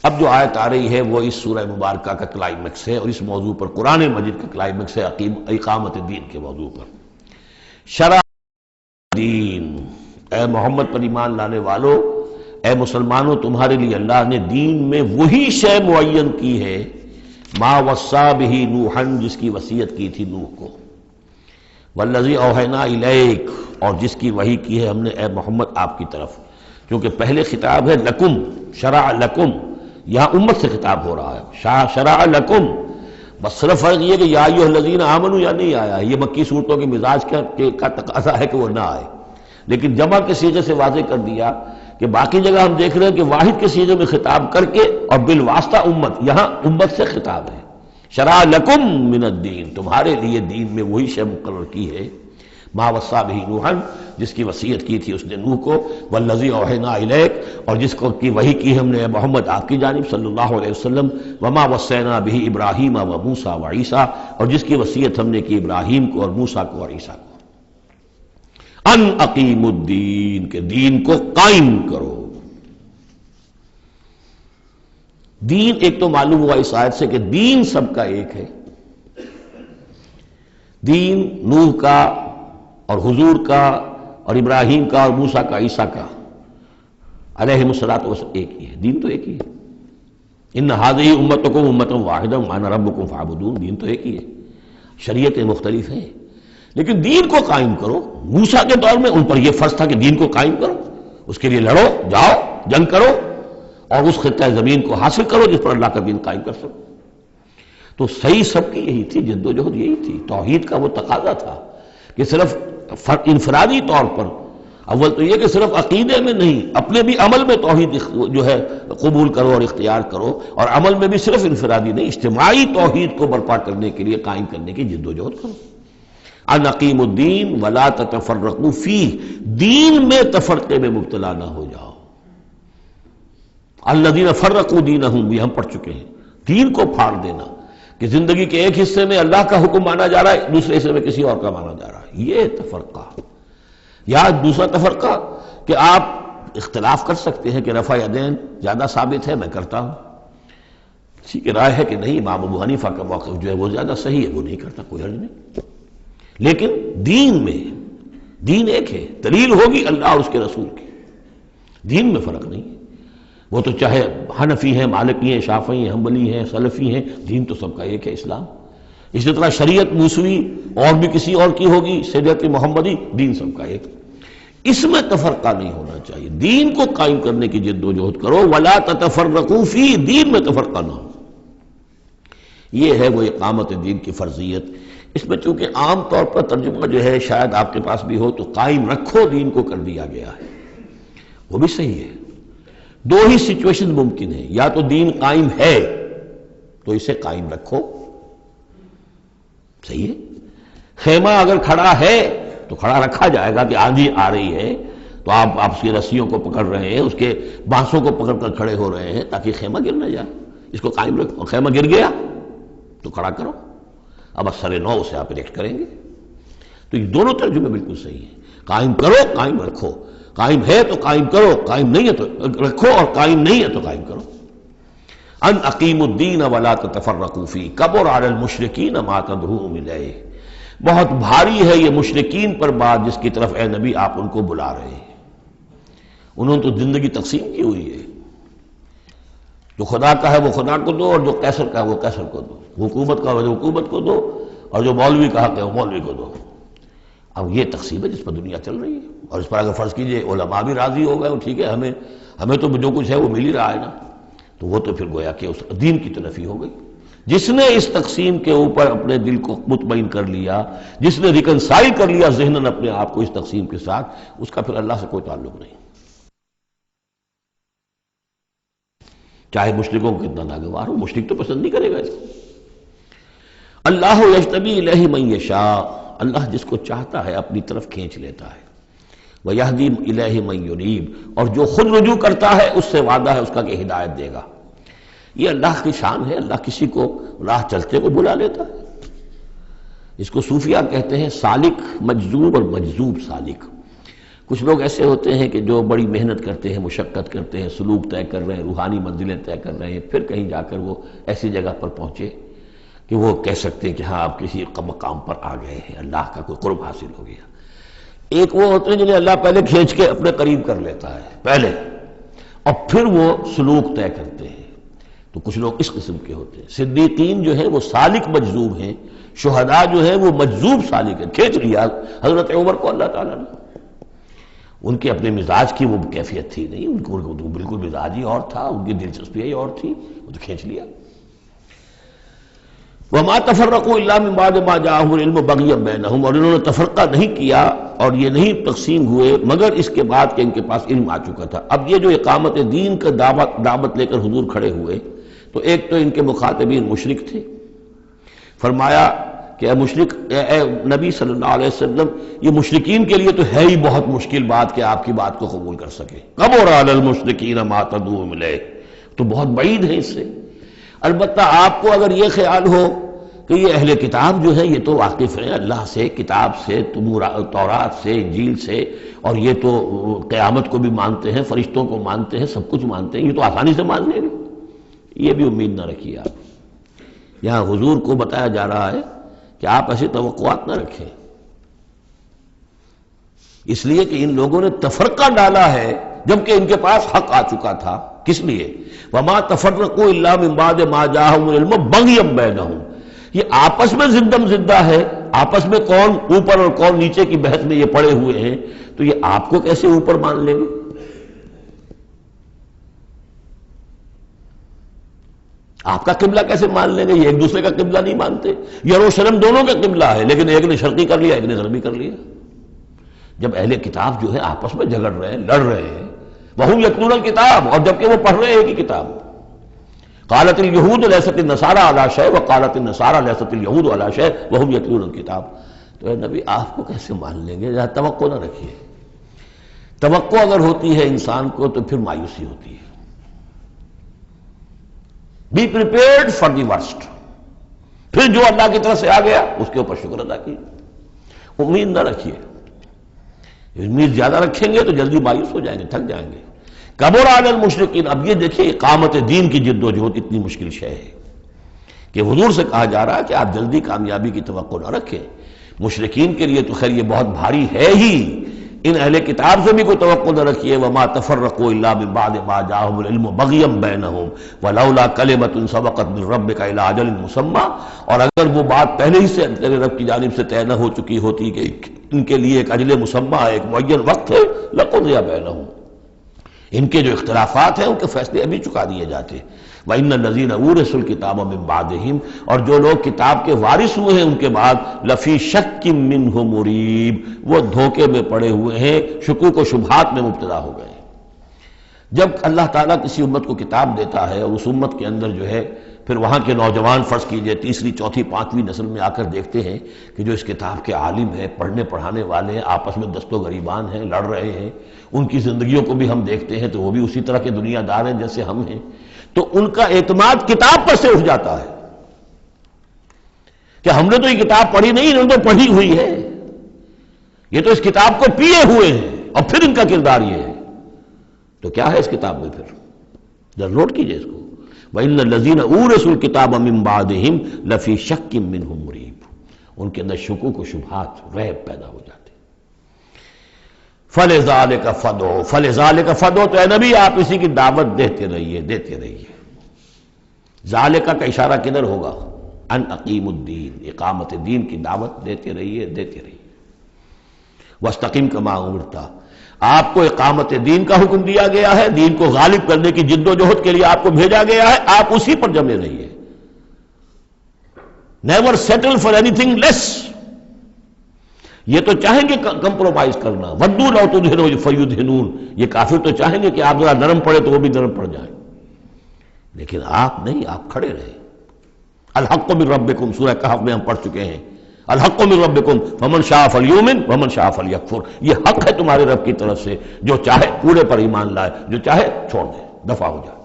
اب جو آیت آ رہی ہے وہ اس سورہ مبارکہ کا کلائمیکس ہے، اور اس موضوع پر قرآن مجید کا کلائمیکس ہے اقامت دین کے موضوع پر. شرع دین، اے محمد پر ایمان لانے والو، اے مسلمانوں، تمہارے لیے اللہ نے دین میں وہی شے معین کی ہے ما وصی بہ نوحا، جس کی وصیت کی تھی نوح کو، والذی اوحینا الیک، اور جس کی وحی کی ہے ہم نے اے محمد آپ کی طرف. کیونکہ پہلے خطاب ہے لکم، شرع لکم، یہاں امت سے خطاب ہو رہا ہے. شرع لکم، بس صرف فرق یہ کہ یا ایھا الذین آمنوا یا نہیں آیا. یہ مکی صورتوں کے مزاج کا تقاضا ہے کہ وہ نہ آئے، لیکن جمع کے صیغے سے واضح کر دیا کہ باقی جگہ ہم دیکھ رہے ہیں کہ واحد کے صیغے میں خطاب کر کے اور بالواسطہ امت، یہاں امت سے خطاب ہے. شرع لکم من الدین، تمہارے لیے دین میں وہی شے مقرر کی ہے ما وصی بہ نوحا، جس کی وصیت کی تھی اس نے نوح کو، والذی اوحینا الیک، اور جس کو کی وحی کی ہم نے محمد آپ کی جانب صلی اللہ علیہ وسلم، وما وصینا بہ ابراہیم و موسیٰ و عیسیٰ، اور جس کی وصیت ہم نے کی ابراہیم کو اور موسیٰ کو اور عیسیٰ کو. ان اقیموا الدین، کہ دین کو قائم کرو. دین ایک تو معلوم ہوا اس آیت سے کہ دین سب کا ایک ہے. دین نوح کا اور حضور کا اور ابراہیم کا اور موسیٰ کا، عیسیٰ کا علیہم الصلاۃ والسلام ایک ہی ہے. دین تو ایک ہی ہے. ان ہذہ امتکم امۃ واحدہ وانا ربکم فاعبدون، دین تو ایک ہی ہے. شریعتیں مختلف ہیں لیکن دین کو قائم کرو. موسیٰ کے دور میں ان پر یہ فرض تھا کہ دین کو قائم کرو، اس کے لیے لڑو، جاؤ، جنگ کرو اور اس خطہ زمین کو حاصل کرو جس پر اللہ کا دین قائم کر سکو. تو صحیح سب کی یہی تھی، جد و جہد یہی تھی. توحید کا وہ تقاضا تھا کہ صرف انفرادی طور پر، اول تو یہ کہ صرف عقیدے میں نہیں، اپنے بھی عمل میں توحید جو ہے قبول کرو اور اختیار کرو، اور عمل میں بھی صرف انفرادی نہیں، اجتماعی توحید کو برپا کرنے کے لیے قائم کرنے کی جد و جہد کرو. ان اقیموا الدین ولا تتفرقوا فیہ، دین میں تفرقے میں مبتلا نہ ہو جاؤ. الذین فرقوا دینہم، بھی ہم پڑھ چکے ہیں. دین کو پھاڑ دینا کہ زندگی کے ایک حصے میں اللہ کا حکم مانا جا رہا ہے، دوسرے حصے میں کسی اور کا مانا جا رہا ہے، یہ تفرقہ. یا دوسرا تفرقہ کہ آپ اختلاف کر سکتے ہیں کہ رفع یدین زیادہ ثابت ہے، میں کرتا ہوں. کسی کی رائے ہے کہ نہیں، امام ابو حنیفہ کا موقف جو ہے وہ زیادہ صحیح ہے، وہ نہیں کرتا، کوئی حرج نہیں. لیکن دین میں، دین ایک ہے، دلیل ہوگی اللہ اور اس کے رسول کی. دین میں فرق نہیں ہے. وہ تو چاہے حنفی ہیں، مالکی ہیں، شافعی ہیں، حنبلی ہیں، سلفی ہیں، دین تو سب کا ایک ہے، اسلام. اسی طرح شریعت موسوی اور بھی کسی اور کی ہوگی، شریعت محمدی، دین سب کا ایک. اس میں تفرقہ نہیں ہونا چاہیے. دین کو قائم کرنے کی جد و جہد کرو. ولا تتفرقوا فی، دین میں تفرقہ نہ ہو. یہ ہے وہ اقامت دین کی فرضیت. اس میں چونکہ عام طور پر ترجمہ جو ہے شاید آپ کے پاس بھی ہو تو قائم رکھو دین کو کر دیا گیا ہے، وہ بھی صحیح ہے. دو ہی سچویشن ممکن ہے، یا تو دین قائم ہے تو اسے قائم رکھو، صحیح ہے. خیمہ اگر کھڑا ہے تو کھڑا رکھا جائے گا کہ آندھی آ رہی ہے تو آپ اس کی رسیوں کو پکڑ رہے ہیں، اس کے بانسوں کو پکڑ کر کھڑے ہو رہے ہیں تاکہ خیمہ گر نہ جائے. اس کو قائم رکھو. خیمہ گر گیا تو کھڑا کرو، اب اثر نو اسے آپ ریکٹ کریں گے. تو یہ دونوں ترجمے بالکل صحیح ہیں. قائم کرو، قائم رکھو. قائم ہے تو قائم کرو، قائم نہیں ہے تو رکھو، اور قائم نہیں ہے تو قائم کرو. ان اقیموا الدین ولا تتفرقوا فیہ کبر علی المشرکین ما تدعوہم الیہ. بہت بھاری ہے یہ مشرکین پر بات جس کی طرف اے نبی آپ ان کو بلا رہے ہیں. انہوں نے تو زندگی تقسیم کی ہوئی ہے. جو خدا کا ہے وہ خدا کو دو، اور جو قیصر کا ہے وہ قیصر کو دو. حکومت کا ہے وہ حکومت کو دو، اور جو مولوی کا حق ہے وہ مولوی کو دو. اب یہ تقسیم ہے جس پر دنیا چل رہی ہے، اور اس پر اگر فرض کیجئے علماء بھی راضی ہو گئے، ٹھیک ہے ہمیں تو جو کچھ ہے وہ مل ہی رہا ہے نا، تو وہ تو پھر گویا کہ اس دین کی تو نفی ہو گئی۔ جس نے اس تقسیم کے اوپر اپنے دل کو مطمئن کر لیا، جس نے ریکنسائل کر لیا ذہناً اپنے آپ کو اس تقسیم کے ساتھ، اس کا پھر اللہ سے کوئی تعلق نہیں، چاہے مشرکوں کو کتنا ناگوار ہو، مشرک تو پسند نہیں کرے گا اس کو۔ اللہ یجتبی الیہ من یشاء، اللہ جس کو چاہتا ہے اپنی طرف کھینچ لیتا ہے، ویہدی الیہ من ینیب، اور جو خود رجوع کرتا ہے اس سے وعدہ ہے اس کا کہ ہدایت دے گا۔ یہ اللہ کی شان ہے، اللہ کسی کو راہ چلتے کو بلا لیتا ہے۔ اس کو صوفیہ کہتے ہیں سالک مجذوب اور مجذوب سالک۔ کچھ لوگ ایسے ہوتے ہیں کہ جو بڑی محنت کرتے ہیں، مشقت کرتے ہیں، سلوک طے کر رہے ہیں، روحانی منزلیں طے کر رہے ہیں، پھر کہیں جا کر وہ ایسی جگہ پر پہنچے کہ وہ کہہ سکتے ہیں کہ ہاں آپ کسی مقام پر آ گئے ہیں، اللہ کا کوئی قرب حاصل ہو گیا۔ ایک وہ ہوتے ہیں جنہیں اللہ پہلے کھینچ کے اپنے قریب کر لیتا ہے پہلے، اور پھر وہ سلوک طے کرتے ہیں۔ تو کچھ لوگ اس قسم کے ہوتے ہیں۔ صدیقین جو ہیں وہ سالک مجذوب ہیں، شہداء جو ہیں وہ مجذوب سالک ہیں، کھینچ لیا حضرت عمر کو اللہ تعالیٰ نے۔ ان کے اپنے مزاج کی وہ کیفیت تھی نہیں، ان کو بالکل مزاج ہی اور تھا، ان کی دلچسپی ہی اور تھی، وہ تو کھینچ لیا۔ وَمَا تَفَرَّقُوا إِلَّا مِن بَعْدِ مَا جَاءَهُمُ الْعِلْمُ بَغْيًا بَيْنَهُمْ، اور انہوں نے تفرقہ نہیں کیا اور یہ نہیں تقسیم ہوئے مگر اس کے بعد کہ ان کے پاس علم آ چکا تھا۔ اب یہ جو اقامت دین کا دعوت لے کر حضور کھڑے ہوئے، تو ایک تو ان کے مخاطبین مشرک تھے، فرمایا کہ اے مشرک، اے نبی صلی اللہ علیہ وسلم، یہ مشرکین کے لیے تو ہے ہی بہت مشکل بات کہ آپ کی بات کو قبول کر سکے۔ کبر علی المشرکین ما تدعوہم الیہ، تو بہت بعید ہے اس سے۔ البتہ آپ کو اگر یہ خیال ہو کہ یہ اہل کتاب جو ہیں یہ تو واقف ہیں اللہ سے، کتاب سے، تورات سے، انجیل سے، اور یہ تو قیامت کو بھی مانتے ہیں، فرشتوں کو مانتے ہیں، سب کچھ مانتے ہیں، یہ تو آسانی سے مان لیں گے، یہ بھی امید نہ رکھیے آپ۔ یہاں حضور کو بتایا جا رہا ہے کہ آپ ایسی توقعات نہ رکھیں، اس لیے کہ ان لوگوں نے تفرقہ ڈالا ہے جبکہ ان کے پاس حق آ چکا تھا۔ کس لیے؟ وَمَا تَفَرَّقُوا إِلَّا مِن بَعْدِ مَا جَاءَهُمُ الْعِلْمُ بَغْيًا بَيْنَهُمْ، یہ آپس میں زندم زندہ ہے، آپس میں کون اوپر اور کون نیچے کی بحث میں یہ پڑے ہوئے ہیں، تو یہ آپ کو کیسے اوپر مان لیں گے؟ آپ کا قبلہ کیسے مان لیں گے؟ یہ ایک دوسرے کا قبلہ نہیں مانتے۔ یروشلم دونوں کا قبلہ ہے، لیکن ایک نے شرقی کر لیا، ایک نے غربی کر لیا۔ جب اہل کتاب جو ہے آپس میں جھگڑ رہے ہیں، لڑ رہے ہیں، وَهُمْ يَتْلُونَ الْكِتَابَ، اور جبکہ وہ پڑھ رہے ہیں کہ کتاب۔ قالت اليهود ليست النصارى على شيء وقالت النصارى ليست اليهود على شيء وهم يتلون الكتاب۔ تو اے نبی آپ کو کیسے مان لیں گے؟ ذرا توقع نہ رکھیے۔ توقع اگر ہوتی ہے انسان کو تو پھر مایوسی ہوتی ہے۔ Be prepared for the worst, پھر جو اللہ کی طرف سے آ گیا اس کے اوپر شکر ادا کیجیے، امید نہ رکھیے۔ امید زیادہ رکھیں گے تو جلدی مایوس ہو جائیں گے، تھک جائیں گے۔ کبر علی المشرکین، اب یہ دیکھیں اقامت دین کی جد و جہد اتنی مشکل شے ہے کہ حضور سے کہا جا رہا ہے کہ آپ جلدی کامیابی کی توقع نہ رکھیں۔ مشرکین کے لیے تو خیر یہ بہت بھاری ہے ہی، ان اہل کتاب سے بھی کوئی توقع نہ رکھیے۔ وما تفرقوا الا من بعد ما جاءهم العلم بغيا بينهم ولولا كلمة سبقت من ربك الى اجل مسمى، اور اگر وہ بات پہلے ہی سے تیرے رب کی جانب سے طے نہ ہو چکی ہوتی کہ ان کے لیے ایک اجل مسمى، ایک معین وقت ہے، لقضي بينهم، ان کے جو اختلافات ہیں ان کے فیصلے ابھی چکا دیے جاتے۔ وَإِنَّ الَّذِينَ أُورِثُوا الْكِتَابَ مِن بَعْدِهِمْ، اور جو لوگ کتاب کے وارث ہوئے ہیں ان کے بعد، لَفِي شَكٍّ مِّنْهُ مُرِيبٍ، وہ دھوکے میں پڑے ہوئے ہیں، شکوک و شبہات میں مبتلا ہو گئے ہیں۔ جب اللہ تعالیٰ کسی امت کو کتاب دیتا ہے اور اس امت کے اندر جو ہے پھر وہاں کے نوجوان فرض کیجئے تیسری چوتھی پانچویں نسل میں آ کر دیکھتے ہیں کہ جو اس کتاب کے عالم ہیں، پڑھنے پڑھانے والے ہیں، آپس میں دست و گریبان ہیں، لڑ رہے ہیں، ان کی زندگیوں کو بھی ہم دیکھتے ہیں تو وہ بھی اسی طرح کے دنیا دار ہیں جیسے ہم ہیں، تو ان کا اعتماد کتاب پر سے اٹھ جاتا ہے کہ ہم نے تو یہ کتاب پڑھی نہیں، انہوں نے تو پڑھی ہوئی ہے، یہ تو اس کتاب کو پیے ہوئے ہیں، اور پھر ان کا کردار یہ ہے۔ تو کیا ہے اس کتاب میں؟ پھر ذرا نوٹ کیجئے اس کو، وَإِنَّ الَّذِينَ أُورِثُوا الْكِتَابَ مِن بَعْدِهِمْ لَفِي شَكٍّ مِّنْهُ مُرِيبٍ، ان کے اندر شکوک و شبہات، ریب پیدا ہو جاتے۔ فَلِذَلِكَ فَادْعُ، فَلِذَلِكَ فَادْعُ، تو اے نبی آپ اسی کی دعوت دیتے رہیے، دیتے رہیے۔ ذالکہ کا اشارہ کدھر ہوگا؟ ان اقیم الدین، اقامت دین کی دعوت دیتے رہیے، دیتے رہیے۔ وَاسْتَقِمْ كَمَا أُمِرْتَ، آپ کو اقامت دین کا حکم دیا گیا ہے، دین کو غالب کرنے کی جد و جہد کے لیے آپ کو بھیجا گیا ہے، آپ اسی پر جمے رہیے. Never settle for anything less. یہ تو چاہیں گے کمپرومائز کرنا، وَدُّوا لَوْ تُدْهِنُوا فَيُدْهِنُونَ، یہ کافر تو چاہیں گے کہ آپ ذرا نرم پڑے تو وہ بھی نرم پڑ جائیں، لیکن آپ نہیں، آپ کھڑے رہے. الحق من ربکم، سورہ کہف میں ہم پڑھ چکے ہیں، الحق من ربکم فمن شاء فلیؤمن ومن شاء فلیکفر. یہ حق ہے تمہارے رب کی طرف سے، جو چاہے پورے پر ایمان لائے، جو چاہے چھوڑ دے، دفع ہو جائے.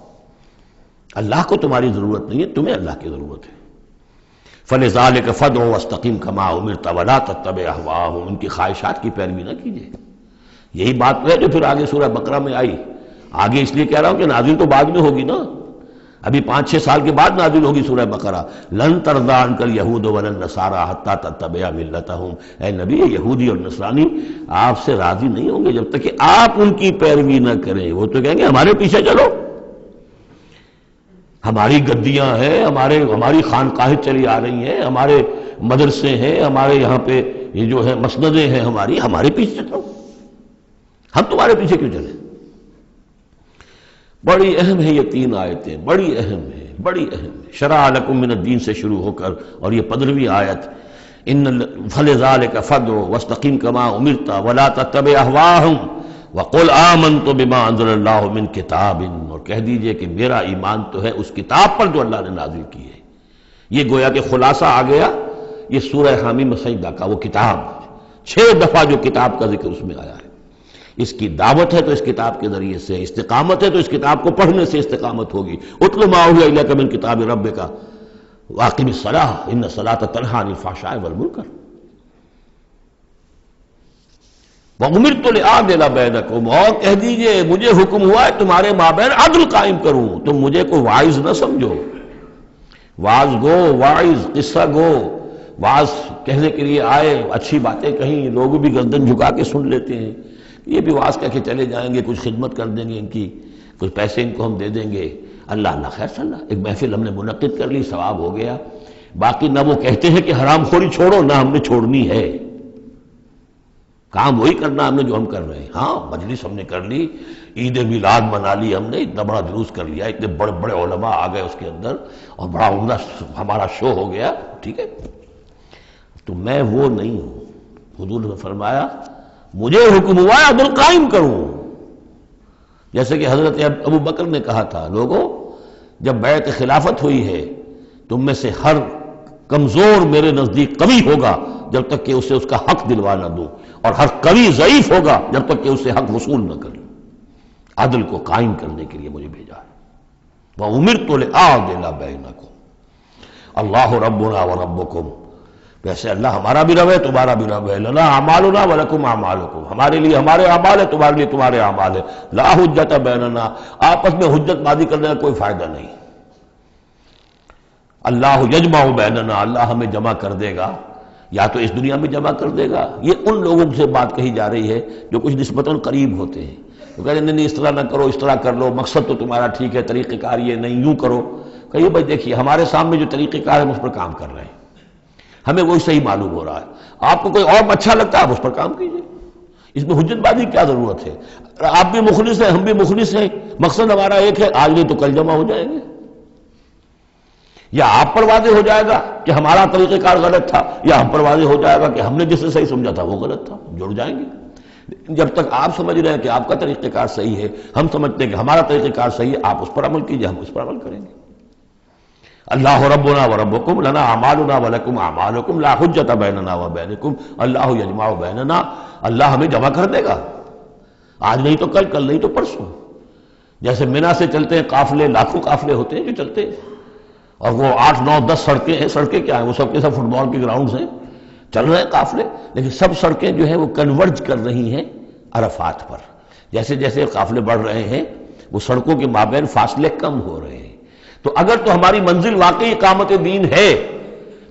اللہ کو تمہاری ضرورت نہیں ہے، تمہیں اللہ کی ضرورت ہے. فَلِذَلِكَ فَادْعُ وَاسْتَقِمْ كَمَا أُمِرْتَ وَلَا تَتَّبِعْ أَهْوَاءَهُمْ. ان کی خواہشات کی پیروی نہ کیجیے. یہی بات ہے جو پھر آگے سورہ بقرہ میں آئی. آگے اس لیے کہہ رہا ہوں کہ نازل تو بعد میں ہوگی نا، ابھی 5-6 سال کے بعد نازل ہوگی سورہ بقرہ. لن ترضى عنك اليهود ولا النصارى حتى تتبع ملتهم. اے نبی، یہودی اور نصرانی آپ سے راضی نہیں ہوں گے جب تک کہ آپ ان کی پیروی نہ کریں. وہ تو کہیں گے ہمارے پیچھے چلو، ہماری گدیاں ہیں، ہماری خانقاہیں چلی آ رہی ہیں، ہمارے مدرسے ہیں، ہمارے یہاں پہ یہ جو ہے مسندیں ہیں ہمارے پیچھے چلو، ہم تمہارے پیچھے کیوں چلیں. بڑی اہم ہے یہ 3 آیتیں، بڑی اہم ہے، بڑی اہم ہے. شرع لکم من الدین سے شروع ہو کر اور یہ 15ویں آیت، فَلِذَلِكَ فَادْعُ وَاسْتَقِمْ كَمَا أُمِرْتَ وَلَا تَتَّبِعْ أَهْوَاءَهُمْ وَقُلْ آمَنْتُ بِمَا أَنزَلَ اللَّهُ مِنْ كِتَابٍ. اور کہہ دیجئے کہ میرا ایمان تو ہے اس کتاب پر جو اللہ نے نازل کی ہے. یہ گویا کہ خلاصہ آ گیا یہ سورہ حامیم سجدہ کا، وہ کتاب 6 دفعہ جو کتاب کا ذکر اس میں آیا ہے. اس کی دعوت ہے تو اس کتاب کے ذریعے سے، استقامت ہے تو اس کتاب کو پڑھنے سے استقامت ہوگی. اتل ما اوحی الیک من کتاب ربک واقم الصلاۃ ان الصلاۃ تنہی عن الفحشاء والمنکر وَأُمِرْتُ لِأَعْدِلَ بَيْنَكُمْ. اور کہہ دیجئے مجھے حکم ہوا ہے تمہارے مابین عدل قائم کروں. تم مجھے کوئی واعظ نہ سمجھو، واعظ گو، واعظ قصہ گو، واعظ کہنے کے لیے آئے، اچھی باتیں کہیں، لوگ بھی گردن جھکا کے سن لیتے ہیں. یہ بھی واعظ کہہ کے چلے جائیں گے، کچھ خدمت کر دیں گے ان کی، کچھ پیسے ان کو ہم دے دیں گے، اللہ خیر صلی اللہ. ایک محفل ہم نے منعقد کر لی، ثواب ہو گیا. باقی نہ وہ کہتے ہیں کہ حرام خوری چھوڑو، نہ ہم نے چھوڑنی ہے. کام وہی کرنا ہم نے جو ہم کر رہے ہیں. ہاں مجلس ہم نے کر لی، عید میلاد منا لی ہم نے، اتنا بڑا جلوس کر لیا، اتنے بڑے بڑے علماء آ گئے اس کے اندر، اور بڑا عمدہ ہمارا شو ہو گیا، ٹھیک ہے. تو میں وہ نہیں ہوں. حضور نے فرمایا مجھے حکم ہوا ہے عدل قائم کروں. جیسے کہ حضرت ابو بکر نے کہا تھا، لوگوں جب بیعت خلافت ہوئی ہے تم میں سے ہر کمزور میرے نزدیک قوی ہوگا جب تک کہ اسے اس کا حق دلوا نہ دوں، اور ہر قوی ضعیف ہوگا جب تک کہ اسے حق وصول نہ کروں. عدل کو قائم کرنے کے لیے مجھے بھیجا ہے. وَأُمِرْتُ لِأَعْدِلَ بَيْنَكُمْ اللَّهُ رَبُّنَا وَرَبُّكُمْ. ویسے اللہ ہمارا بھی رب ہے، تمہارا بھی رب ہے. لَنَا أَعْمَالُنَا وَلَكُمْ أَعْمَالُكُمْ. ہمارے لیے ہمارے اعمال ہے، تمہارے لیے تمہارے اعمال ہے. لَا حُجَّةَ بَيْنَنَا. آپس میں حجت بازی کرنے کا کوئی فائدہ نہیں. اللہ یجمع بیننا. اللہ ہمیں جمع کر دے گا، یا تو اس دنیا میں جمع کر دے گا. یہ ان لوگوں سے بات کہی جا رہی ہے جو کچھ نسبتاً قریب ہوتے ہیں. وہ کہتے ہیں نہیں اس طرح نہ کرو، اس طرح کر لو، مقصد تو تمہارا ٹھیک ہے، طریقہ کار یہ نہیں، یوں کرو. کہیے بھائی دیکھیے ہمارے سامنے جو طریقہ کار ہے ہم اس پر کام کر رہے ہیں، ہمیں وہی صحیح معلوم ہو رہا ہے. آپ کو کوئی اور اچھا لگتا ہے آپ اس پر کام کیجیے، اس میں حجت بازی کیا ضرورت ہے. آپ بھی مخلص ہیں، ہم بھی مخلص ہیں، مقصد ہمارا ایک ہے، آج نہیں تو کل جمع ہو جائیں گے. یا آپ پر واضح ہو جائے گا کہ ہمارا طریقہ کار غلط تھا، یا ہم پر واضح ہو جائے گا کہ ہم نے جسے صحیح سمجھا تھا وہ غلط تھا. جڑ جائیں گے. جب تک آپ سمجھ رہے ہیں کہ آپ کا طریقہ کار صحیح ہے، ہم سمجھتے ہیں کہ ہمارا طریقہ کار صحیح ہے، آپ اس پر عمل کیجئے، ہم اس پر عمل کریں گے. اللہ ربنا وربکم لنا اعمالنا ولکم اعمالکم لا حجۃ بیننا وبینکم اللہ یجمع بیننا. اللہ ہمیں جمع کر دے گا، آج نہیں تو کل، کل نہیں تو پرسوں. جیسے منی سے چلتے ہیں قافلے، لاکھوں قافلے ہوتے ہیں جو چلتے ہیں، اور وہ 8 9 10 سڑکیں ہیں. سڑکیں کیا ہیں؟ وہ سب کے سب فٹ بال کے گراؤنڈز ہیں، چل رہے ہیں قافلے، لیکن سب سڑکیں جو ہیں وہ کنورج کر رہی ہیں عرفات پر. جیسے جیسے قافلے بڑھ رہے ہیں وہ سڑکوں کے مابین فاصلے کم ہو رہے ہیں. تو اگر تو ہماری منزل واقعی اقامت دین ہے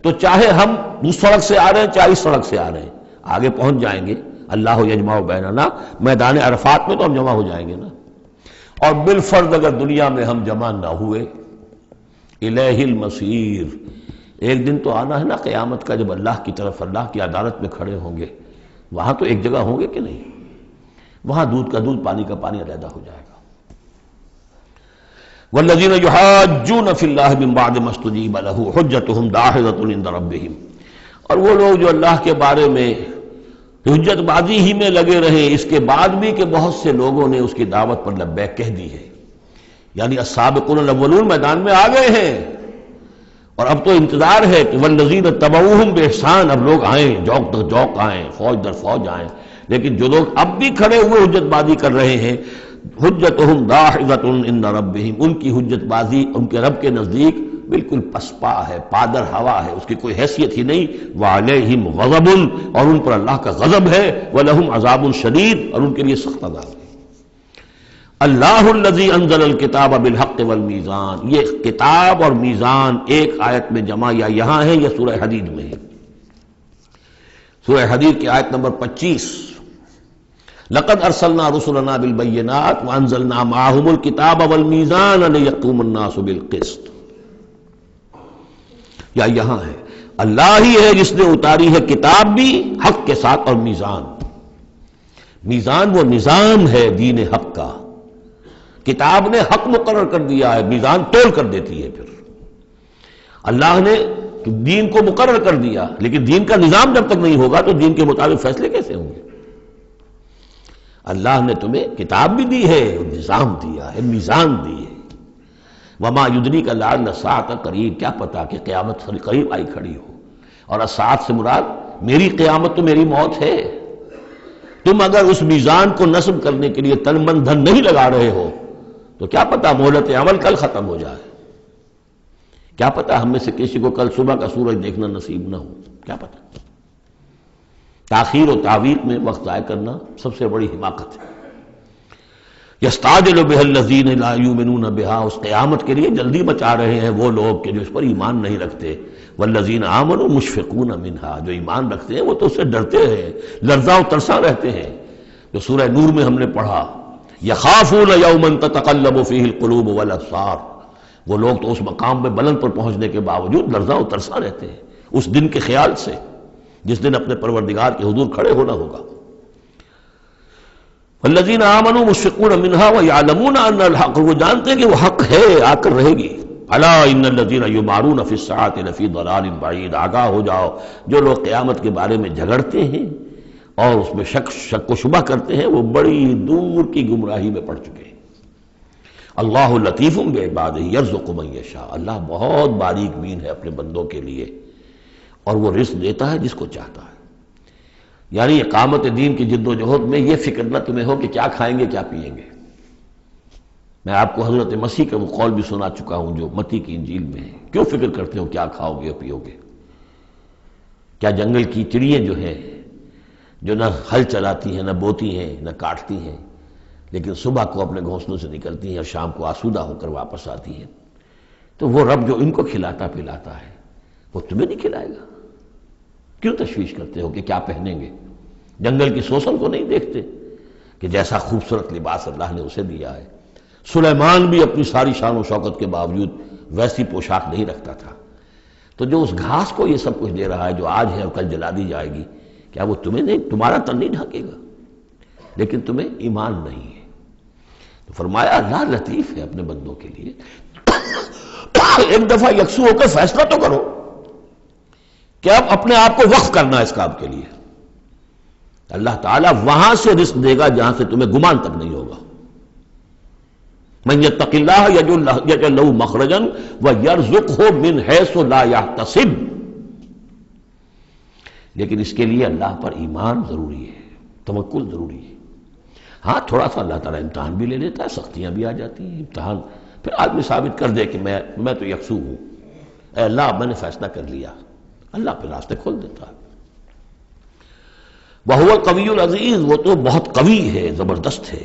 تو چاہے ہم اس سڑک سے آ رہے ہیں چاہے اس سڑک سے آ رہے ہیں، آگے پہنچ جائیں گے. اللہ یجمع بیننا، میدان عرفات میں تو ہم جمع ہو جائیں گے نا. اور بالفرض اگر دنیا میں ہم جمع نہ ہوئے، الیہ المصیر، ایک دن تو آنا ہے نا قیامت کا، جب اللہ کی طرف اللہ کی عدالت میں کھڑے ہوں گے. وہاں تو ایک جگہ ہوں گے کہ نہیں؟ وہاں دودھ کا دودھ پانی کا پانی علیحدہ ہو جائے گا۔ والذین یحاجون فی اللہ من بعد ما استجیب لہ حجتہم داحضۃ عند ربہم، اور وہ لوگ جو اللہ کے بارے میں حجت بازی ہی میں لگے رہے اس کے بعد بھی کہ بہت سے لوگوں نے اس کی دعوت پر لبیک کہہ دی ہے، یعنی السابقون الاولون میدان میں آ گئے ہیں، اور اب تو انتظار ہے کہ والذین تبعوہم بإحسان، اب لوگ آئیں، جوق در جوق آئیں، فوج در فوج آئیں، لیکن جو لوگ اب بھی کھڑے ہوئے حجت بازی کر رہے ہیں، حجتہم داحضۃ عند ربہم، ان کی حجت بازی ان کے رب کے نزدیک بالکل پسپا ہے، پادر ہوا ہے، اس کی کوئی حیثیت ہی نہیں۔ وعلیہم غضب، اور ان پر اللہ کا غضب ہے، ولہم عذاب شدید، اور ان کے لیے سخت عذاب ہے۔ اللہ الذی انزل الکتاب بالحق والمیزان، یہ کتاب اور میزان ایک آیت میں جمع یا یہاں ہے یا سورہ حدید میں ہے؟ سورہ حدید کی آیت نمبر 25، لقد ارسلنا رسلنا بالبینات وانزلنا معهم الکتاب والمیزان لیقوم الناس بالقسط، یا یہاں ہے اللہ ہی ہے جس نے اتاری ہے کتاب بھی حق کے ساتھ اور میزان۔ میزان وہ نظام ہے دین حق کا، کتاب نے حق مقرر کر دیا ہے، میزان تول کر دیتی ہے۔ پھر اللہ نے دین کو مقرر کر دیا، لیکن دین کا نظام جب تک نہیں ہوگا تو دین کے مطابق فیصلے کیسے ہوں گے؟ اللہ نے تمہیں کتاب بھی دی ہے، نظام دیا ہے، میزان دی ہے۔ وما یدریک لعل الساعۃ قریب، کیا پتا کہ قیامت قریب آئی کھڑی ہو، اور الساعۃ سے مراد میری قیامت تو میری موت ہے۔ تم اگر اس میزان کو نصب کرنے کے لیے تن من دھن نہیں لگا رہے ہو تو کیا پتا مہلت عمل کل ختم ہو جائے، کیا پتا ہم میں سے کسی کو کل صبح کا سورج دیکھنا نصیب نہ ہو، کیا پتا۔ تاخیر و تعویق میں وقت ضائع کرنا سب سے بڑی حماقت ہے۔ یستعجل بها الذین لا یؤمنون بها، اس قیامت کے لیے جلدی مچا رہے ہیں وہ لوگ کہ جو اس پر ایمان نہیں رکھتے۔ والذین آمنوا مشفقون منها، جو ایمان رکھتے ہیں وہ تو اس سے ڈرتے ہیں، لرزاں و ترساں رہتے ہیں۔ جو سورہ نور میں ہم نے پڑھا، یخافون یوما تتقلب فیہ القلوب والابصار، وہ لوگ تو اس مقام میں بلند پر پہنچنے کے باوجود لرزاں و ترساں رہتے ہیں اس دن کے خیال سے جس دن اپنے پروردگار کے حضور کھڑے ہونا ہوگا۔ والذین آمنوا مشفقون منها ویعلمون ان الحق، وہ جانتے ہیں کہ وہ حق ہے، آ کر رہے گی۔ الا ان الذین یمارون فی الساعۃ لفی ضلال بعید، آگاہ ہو جاؤ جو لوگ قیامت کے بارے میں جھگڑتے ہیں اور اس میں شک و شبہ کرتے ہیں وہ بڑی دور کی گمراہی میں پڑ چکے ہیں۔ اللہ لطیف بعبادہ یرزق من یشاء، اللہ بہت باریک بین ہے اپنے بندوں کے لیے، اور وہ رزق دیتا ہے جس کو چاہتا ہے۔ یعنی اقامت دین کی جد و جہد میں یہ فکر نہ تمہیں ہو کہ کیا کھائیں گے کیا پئیں گے۔ میں آپ کو حضرت مسیح کا وہ قول بھی سنا چکا ہوں جو متی کی انجیل میں ہے، کیوں فکر کرتے ہو کیا کھاؤ گے پیو گے؟ کیا جنگل کی چڑیاں جو ہیں جو نہ ہل چلاتی ہیں نہ بوتی ہیں نہ کاٹتی ہیں، لیکن صبح کو اپنے گھونسلوں سے نکلتی ہیں اور شام کو آسودہ ہو کر واپس آتی ہیں، تو وہ رب جو ان کو کھلاتا پلاتا ہے وہ تمہیں نہیں کھلائے گا؟ کیوں تشویش کرتے ہو کہ کیا پہنیں گے؟ جنگل کی سوسن کو نہیں دیکھتے کہ جیسا خوبصورت لباس اللہ نے اسے دیا ہے۔ سلیمان بھی اپنی ساری شان و شوکت کے باوجود ویسی پوشاک نہیں رکھتا تھا۔ تو جو اس گھاس کو یہ سب کچھ دے رہا ہے جو آج ہے اور کل جلا دی جائے گی، کیا وہ تمہیں نہیں، تمہارا تن نہیں ڈھانکے گا؟ لیکن تمہیں ایمان نہیں ہے۔ تو فرمایا اللہ لطیف ہے اپنے بندوں کے لیے۔ ایک دفعہ یکسو ہو کر فیصلہ تو کرو کہ اب اپنے آپ کو وقف کرنا ہے اس کام کے لیے۔ اللہ تعالیٰ وہاں سے رزق دے گا جہاں سے تمہیں گمان تک نہیں ہوگا۔ من یتق اللہ یجعل لہ مخرجا ویرزقہ من حیث لا یحتسب، لیکن اس کے لیے اللہ پر ایمان ضروری ہے، توکل ضروری ہے۔ ہاں تھوڑا سا اللہ تعالیٰ امتحان بھی لے لیتا ہے، سختیاں بھی آ جاتی ہیں، امتحان پھر آدمی ثابت کر دے کہ میں تو یکسو ہوں، اے اللہ میں نے فیصلہ کر لیا، اللہ پہ راستے کھول دیتا ہے۔ وَهُوَ الْقَوِيُّ الْعَزِيزُ، وہ تو بہت قوی ہے، زبردست ہے۔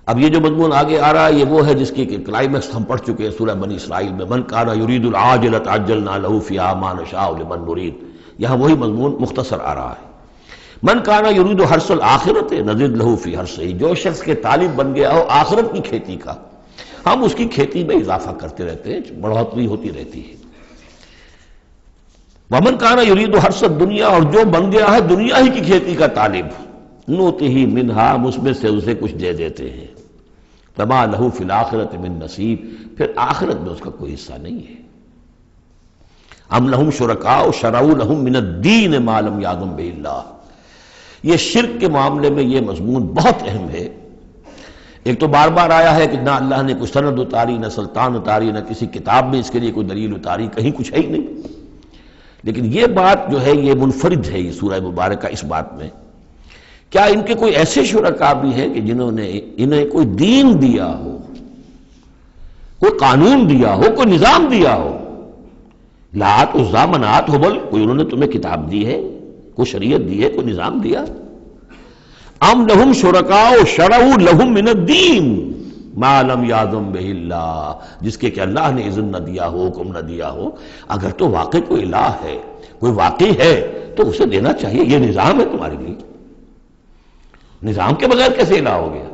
اب یہ جو مضمون آگے آ رہا ہے یہ وہ ہے جس کی کلائمیکس ہم پڑھ چکے ہیں سورہ بنی اسرائیل میں، من کان یرید العاجلۃ عجلنا لہ فیہا ما نشاء لمن نرید، یہاں وہی مضمون مختصر آ رہا ہے۔ من کان یرید حرث الآخرۃ نزد لہ فی حرثہ، جو شخص کے طالب بن گیا ہو آخرت کی کھیتی کا، ہم اس کی کھیتی میں اضافہ کرتے رہتے ہیں، بڑھوتری ہوتی رہتی ہے۔ ومن کان یرید حرث الدنیا، اور جو بن گیا ہے دنیا ہی کی کھیتی کا طالب، نوتہ منہا، اس میں سے اسے کچھ دے دیتے ہیں، وما لہ فی الآخرۃ من نصیب، پھر آخرت میں اس کا کوئی حصہ نہیں ہے۔ ام لہم شرکاء شرعوا لہم من الدین ما لم یأذن بہ اللہ، یہ شرک کے معاملے میں یہ مضمون بہت اہم ہے۔ ایک تو بار بار آیا ہے کہ نہ اللہ نے کوئی سند اتاری، نہ سلطان اتاری، نہ کسی کتاب میں اس کے لیے کوئی دلیل اتاری، کہیں کچھ ہے ہی نہیں۔ لیکن یہ بات جو ہے یہ منفرد ہے، یہ سورہ مبارکہ اس بات میں، کیا ان کے کوئی ایسے شرکاء بھی ہیں کہ جنہوں نے انہیں کوئی دین دیا ہو، کوئی قانون دیا ہو، کوئی نظام دیا ہو؟ لات عزا منات ہبل، کوئی انہوں نے تمہیں کتاب دی ہے، کوئی شریعت دی ہے، کوئی نظام دیا؟ ام لہم شرکاء شرعوا لہم من الدین ما لم یأذن بہ اللہ، جس کے کہ اللہ نے اذن نہ دیا ہو، حکم نہ دیا ہو۔ اگر تو واقع کوئی الہ ہے، کوئی واقعی ہے، تو اسے دینا چاہیے۔ یہ نظام ہے تمہارے لیے، نظام کے بغیر کیسے الہ ہو گیا؟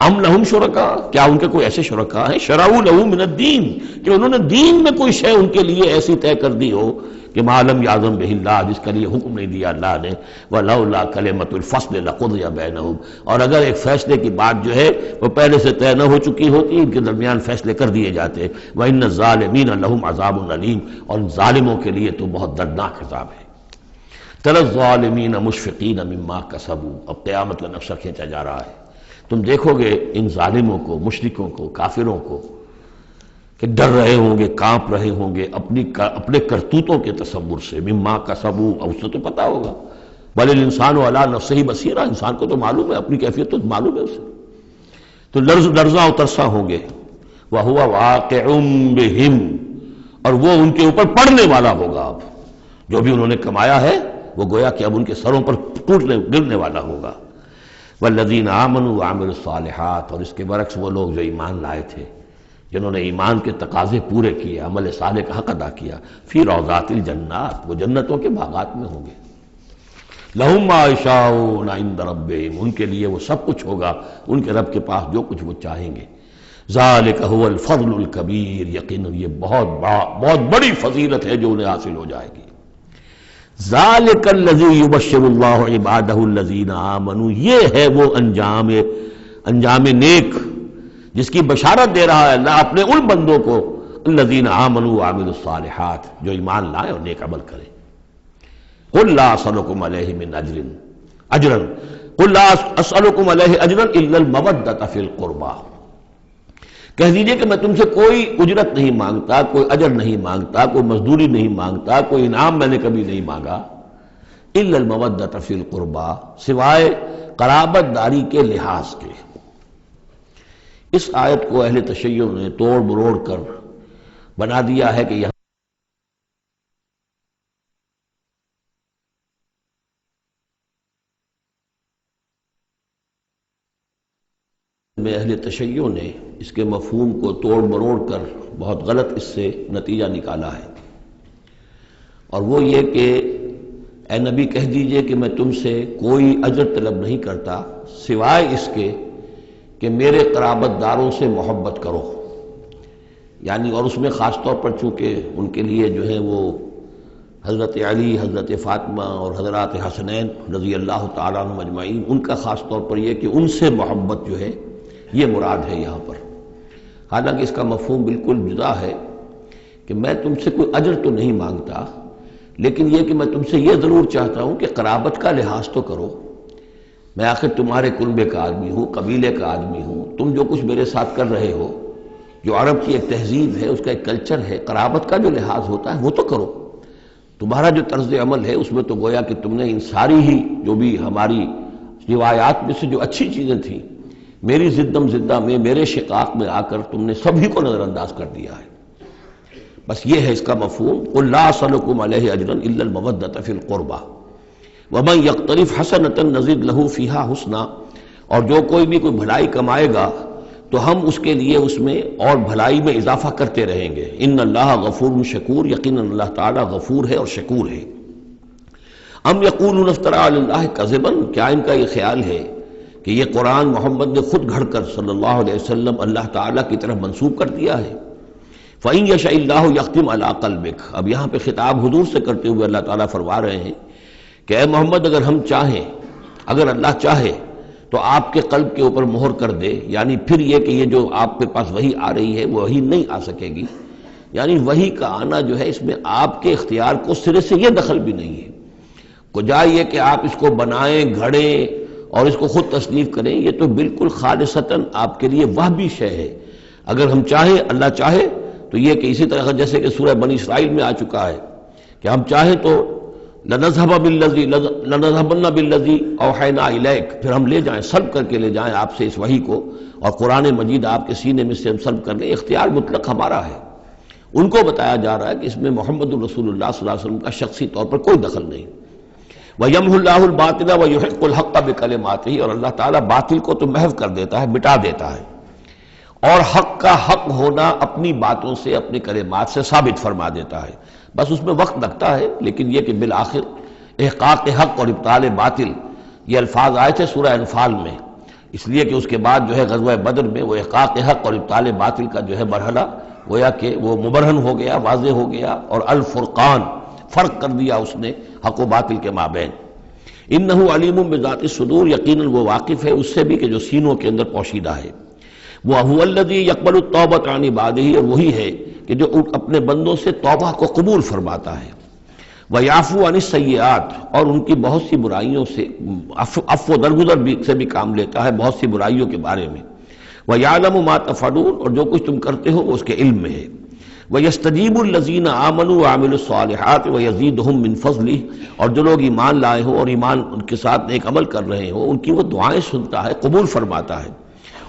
ام لہم شرکاء، کیا ان کے کوئی ایسے شرکاء ہیں شرعوا لہم من الدین، کہ انہوں نے دین میں کوئی شے ان کے لیے ایسی طے کر دی ہو کہ ما لم یأذن بہ اللہ، جس کے لیے حکم نہیں دیا اللہ نے، وَلَوْلَا كَلِمَةُ الْفَصْلِ لَقُضِيَ بَيْنَهُمْ، اور اگر ایک فیصلے کی بات جو ہے وہ پہلے سے طے نہ ہو چکی ہوتی، ان کے درمیان فیصلے کر دیے جاتے۔ وَإِنَّ الظَّالِمِينَ لَهُمْ عَذَابٌ أَلِيمٌ، اور ظالموں کے لیے تو بہت دردناک عذاب ہے۔ تَرَى الظَّالِمِينَ مُشْفِقِينَ مِمَّا كَسَبُوا، اب قیامت کا نقشہ کھینچا جا رہا ہے۔ تم دیکھو گے ان ظالموں کو، مشرکوں کو، کافروں کو کہ ڈر رہے ہوں گے، کانپ رہے ہوں گے اپنے کرتوتوں کے تصور سے، مما کسبوا، اور اس سے تو پتہ ہوگا، بل الانسان علی نفسہ بصیرہ، انسان کو تو معلوم ہے، اپنی کیفیت تو معلوم ہے اسے، تو لرزاں و ترساں ہوں گے۔ وَهُوَ وَاقِعٌ بِهِمْ، اور وہ ان کے اوپر پڑنے والا ہوگا۔ اب جو بھی انہوں نے کمایا ہے وہ گویا کہ اب ان کے سروں پر گرنے والا ہوگا۔ وَالَّذِينَ آمَنُوا وَعَمِلُوا الصَّالِحَاتِ، اور اس کے برعکس وہ لوگ جو ایمان لائے تھے، جنہوں نے ایمان کے تقاضے پورے کیے، عمل صالح کا حق ادا کیا، فی روضات الجنات، وہ جنتوں کے باغات میں ہوں گے۔ لہم ما یشاءون عند ربہم، ان کے لیے وہ سب کچھ ہوگا ان کے رب کے پاس جو کچھ وہ چاہیں گے۔ ذالک هو الفضل الکبیر، یقیناً یہ بہت بڑی فضیلت ہے جو انہیں حاصل ہو جائے گی۔ ذالک الذی یبشر اللہ عبادہ الذین آمنوا، یہ ہے وہ انجام نیک جس کی بشارت دے رہا ہے اللہ اپنے ان بندوں کو، الذین آمنوا وعملوا الصالحات، جو ایمان لائیں اور نیک عمل کریں۔ قل لا اسألکم علیہ من اجرا قل لا اسألکم علیہ اجرا الا المودۃ فی القربى، کہہ دیجئے کہ میں تم سے کوئی اجرت نہیں مانگتا، کوئی اجر نہیں مانگتا، کوئی مزدوری نہیں مانگتا، کوئی انعام میں نے کبھی نہیں مانگا، الا المودۃ فی القربى، سوائے قرابت داری کے لحاظ کے۔ اس آیت کو اہل تشیع نے توڑ مروڑ کر بنا دیا ہے کہ یہاں میں اہل تشیع نے اس کے مفہوم کو توڑ مروڑ کر بہت غلط اس سے نتیجہ نکالا ہے، اور وہ یہ کہ اے نبی کہہ دیجئے کہ میں تم سے کوئی اجر طلب نہیں کرتا سوائے اس کے کہ میرے قرابت داروں سے محبت کرو، یعنی اور اس میں خاص طور پر چونکہ ان کے لیے جو ہے وہ حضرت علی، حضرت فاطمہ اور حضرات حسنین رضی اللہ تعالیٰ عنہم اجمعین، ان کا خاص طور پر یہ کہ ان سے محبت جو ہے یہ مراد ہے یہاں پر۔ حالانکہ اس کا مفہوم بالکل جدا ہے کہ میں تم سے کوئی اجر تو نہیں مانگتا، لیکن یہ کہ میں تم سے یہ ضرور چاہتا ہوں کہ قرابت کا لحاظ تو کرو، میں آخر تمہارے کنبے کا آدمی ہوں، قبیلے کا آدمی ہوں، تم جو کچھ میرے ساتھ کر رہے ہو، جو عرب کی ایک تہذیب ہے، اس کا ایک کلچر ہے، قرابت کا جو لحاظ ہوتا ہے وہ تو کرو۔ تمہارا جو طرز عمل ہے اس میں تو گویا کہ تم نے ان ساری ہی جو بھی ہماری روایات میں سے جو اچھی چیزیں تھیں، میری زدم زدہ میں، میرے شقاق میں آ کر تم نے سبھی کو نظر انداز کر دیا ہے۔ بس یہ ہے اس کا مفہوم۔ قل لا اسألکم علیہ اجرا الا المودۃ فی القربى ومن یقترف حسنۃ نزد لہ فیہا حسنا، اور جو کوئی بھی کوئی بھلائی کمائے گا تو ہم اس کے لیے اس میں اور بھلائی میں اضافہ کرتے رہیں گے۔ ان اللہ غفور شکور، یقیناً اللہ تعالیٰ غفور ہے اور شکور ہے۔ ام یقولون افترى علی اللہ کذبا، کیا ان کا یہ خیال ہے کہ یہ قرآن محمد نے خود گھڑ کر صلی اللہ علیہ وسلم اللہ تعالیٰ کی طرف منسوب کر دیا ہے؟ فَإِن يَشَإِ اللَّهُ يَخْتِمْ عَلَىٰ قَلْبِكَ، اب یہاں پہ خطاب حضور سے کرتے ہوئے اللہ تعالیٰ فرما رہے ہیں کہ اے محمد اگر ہم چاہیں، اگر اللہ چاہے تو آپ کے قلب کے اوپر مہر کر دے، یعنی پھر یہ کہ یہ جو آپ کے پاس وحی آ رہی ہے وہ وحی نہیں آ سکے گی، یعنی وحی کا آنا جو ہے اس میں آپ کے اختیار کو سرے سے یہ دخل بھی نہیں ہے، کجا یہ کہ آپ اس کو بنائیں گھڑیں اور اس کو خود تصنیف کریں، یہ تو بالکل خالصتاً آپ کے لیے وہبی شے ہے۔ اگر ہم چاہیں، اللہ چاہے تو یہ کہ اسی طرح جیسے کہ سورہ بنی اسرائیل میں آ چکا ہے کہ ہم چاہیں تو لَنَذْهَبَنَّ بِالَّذِي أَوْحَيْنَا إِلَيْكَ، پھر ہم لے جائیں، سلب کر کے لے جائیں آپ سے اس وحی کو، اور قرآن مجید آپ کے سینے میں سے ہم سلب کر لیں، اختیار مطلق ہمارا ہے۔ ان کو بتایا جا رہا ہے کہ اس میں محمد الرسول اللہ صلی اللہ علیہ وسلم کا شخصی طور پر کوئی دخل نہیں۔ وَيَمْحُ اللَّهُ الْبَاطِلَ وَيُحِقُّ الْحَقَّ بِكَلِمَاتِهِ، اور اللہ تعالیٰ باطل کو تو محو کر دیتا ہے، مٹا دیتا ہے، اور حق کا حق ہونا اپنی باتوں سے، اپنی کلمات سے ثابت فرما دیتا ہے۔ بس اس میں وقت لگتا ہے، لیکن یہ کہ بالآخر احقاق حق اور ابطال باطل، یہ الفاظ آئے تھے سورہ انفال میں، اس لیے کہ اس کے بعد جو ہے غزوہ بدر میں وہ احقاق حق اور ابطال باطل کا جو ہے مرحلہ گویا کہ وہ مبرہن ہو گیا، واضح ہو گیا، اور الفرقان، فرق کر دیا اس نے حق و باطل کے مابین۔ انہ علیم بذات الصدور، یقیناً وہ واقف ہے اس سے بھی کہ جو سینوں کے اندر پوشیدہ ہے۔ وَهُوَ الَّذِي يَقْبَلُ التَّوْبَةَ عَنْ عِبَادِهِ، اور وہی ہے کہ جو اپنے بندوں سے توبہ کو قبول فرماتا ہے۔ وَيَعْفُو عَنِ السَّيِّئَاتِ، اور ان کی بہت سی برائیوں سے عفو درگزر سے بھی کام لیتا ہے بہت سی برائیوں کے بارے میں۔ وَيَعْلَمُ مَا تَفْعَلُونَ، اور جو کچھ تم کرتے ہو وہ اس کے علم میں ہے۔ وَيَسْتَجِيبُ الَّذِينَ آمَنُوا وَعَمِلُوا الصَّالِحَاتِ وَيَزِيدُهُم مِّن فَضْلِهِ، اور جو لوگ ایمان لائے ہوں اور ایمان ان کے ساتھ نیک عمل کر رہے ہوں ان کی وہ دعائیں سنتا ہے، قبول فرماتا ہے،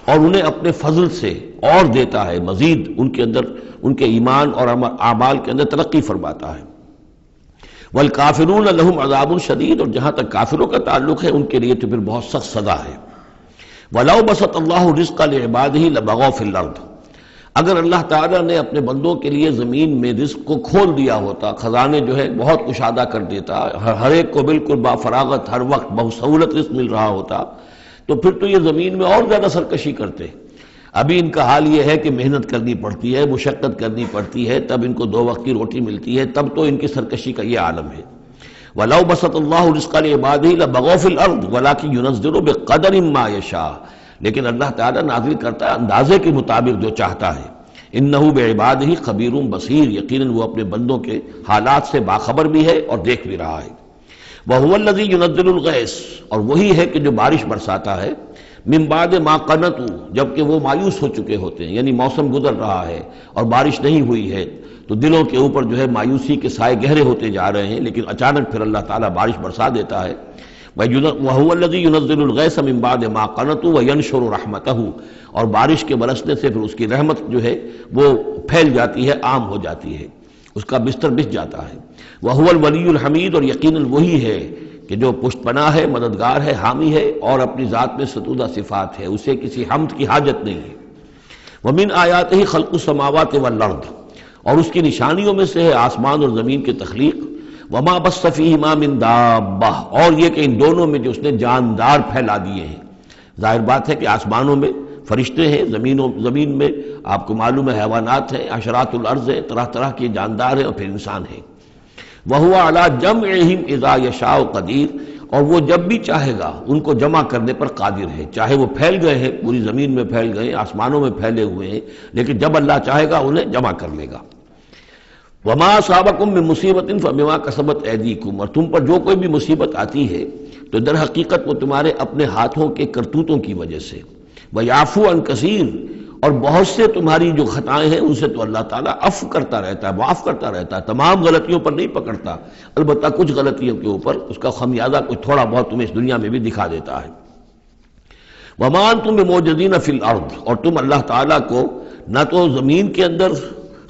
اور انہیں اپنے فضل سے اور دیتا ہے، مزید ان کے اندر، ان کے ایمان اور اعمال کے اندر ترقی فرماتا ہے۔ وَالْكَافِرُونَ لَهُمْ عَذَابٌ شَدِيدٌ، اور جہاں تک کافروں کا تعلق ہے ان کے لیے تو پھر بہت سخت سزا ہے۔ وَلَوْ بَسَطَ اللَّهُ الرِّزْقَ لِعِبَادِهِ لَبَغَوْا فِي الْأَرْضِ، اگر اللہ تعالیٰ نے اپنے بندوں کے لیے زمین میں رزق کو کھول دیا ہوتا، خزانے جو ہے بہت کشادہ کر دیتا، ہر ایک کو بالکل بافراغت ہر وقت بسہولت رزق مل رہا ہوتا، تو پھر تو یہ زمین میں اور زیادہ سرکشی کرتے۔ ابھی ان کا حال یہ ہے کہ محنت کرنی پڑتی ہے، مشقت کرنی پڑتی ہے، تب ان کو 2 وقت کی روٹی ملتی ہے، تب تو ان کی سرکشی کا یہ عالم ہے۔ وَلَوْ بَسَطَ اللَّهُ الرِّزْقَ لِعِبَادِهِ لَبَغَوْا فِي الْأَرْضِ وَلَٰكِن يُنَزِّلُ بِقَدَرٍ مَّا يَشَاءُ، لیکن اللہ تعالیٰ نازل کرتا ہے اندازے کے مطابق جو چاہتا ہے۔ اِنَّهُ بِعِبَادِهِ خَبِيرٌ بَصِيرٌ، یقیناً وہ اپنے بندوں کے حالات سے باخبر بھی ہے اور دیکھ بھی رہا ہے۔ وَهُوَ الَّذِي يُنَزِّلُ الْغَيْثَ، اور وہی ہے کہ جو بارش برساتا ہے، من بعد ما قنطوا، جبکہ وہ مایوس ہو چکے ہوتے ہیں، یعنی موسم گزر رہا ہے اور بارش نہیں ہوئی ہے تو دلوں کے اوپر جو ہے مایوسی کے سائے گہرے ہوتے جا رہے ہیں، لیکن اچانک پھر اللہ تعالیٰ بارش برسا دیتا ہے۔ وَهُوَ الَّذِي يُنَزِّلُ الْغَيْثَ مِن بَعْدِ مَا قَنَطُوا وَيَنشُرُ رَحْمَتَهُ، اور بارش کے برسنے سے پھر اس کی رحمت جو ہے وہ پھیل جاتی ہے، عام ہو جاتی ہے، اس کا بستر بچھ جاتا ہے۔ وَهُوَ الْوَلِيُّ الْحَمِيدُ، اور یقیناً وہی ہے کہ جو پشت پناہ ہے، مددگار ہے، حامی ہے، اور اپنی ذات میں ستودہ صفات ہے، اسے کسی حمد کی حاجت نہیں ہے۔ وَمِنْ آیَاتِهِ خَلْقُ السَّمَاوَاتِ وَالْأَرْضِ، اور اس کی نشانیوں میں سے ہے آسمان اور زمین کی تخلیق۔ وَمَا بَثَّ فِيهِمَا مِن دَابَّةٍ، اور یہ کہ ان دونوں میں جو اس نے جاندار پھیلا دیے ہیں۔ ظاہر بات ہے کہ آسمانوں میں فرشتے ہیں، زمین میں آپ کو معلوم ہے حیوانات ہیں، حشرات الارض ہیں، طرح طرح کے جاندار ہیں، اور پھر انسان ہیں۔ وَهُوَ عَلَىٰ جَمْعِهِمْ إِذَا يَشَاءُ قَدِيرٌ، اور وہ جب بھی چاہے گا ان کو جمع کرنے پر قادر ہے، چاہے وہ پھیل گئے ہیں، پوری زمین میں پھیل گئے ہیں، آسمانوں میں پھیلے ہوئے ہیں، لیکن جب اللہ چاہے گا انہیں جمع کر لے گا۔ وَمَا أَصَابَكُم مِّن مُّصِيبَةٍ فَبِمَا كَسَبَتْ أَيْدِيكُمْ، اور تم پر جو کوئی بھی مصیبت آتی ہے تو در حقیقت وہ تمہارے اپنے ہاتھوں کے کرتوتوں کی وجہ سے۔ وَيَعْفُو عَن كَثِيرٍ، اور بہت سے تمہاری جو خطائیں ہیں ان سے تو اللہ تعالیٰ عفو کرتا رہتا ہے، معاف کرتا رہتا ہے، تمام غلطیوں پر نہیں پکڑتا، البتہ کچھ غلطیوں کے اوپر اس کا خمیازہ کچھ تھوڑا بہت تمہیں اس دنیا میں بھی دکھا دیتا ہے۔ وَمَا أَنتُم بِمُعْجِزِينَ فِي الْأَرْضِ، اور تم اللہ تعالیٰ کو نہ تو زمین کے اندر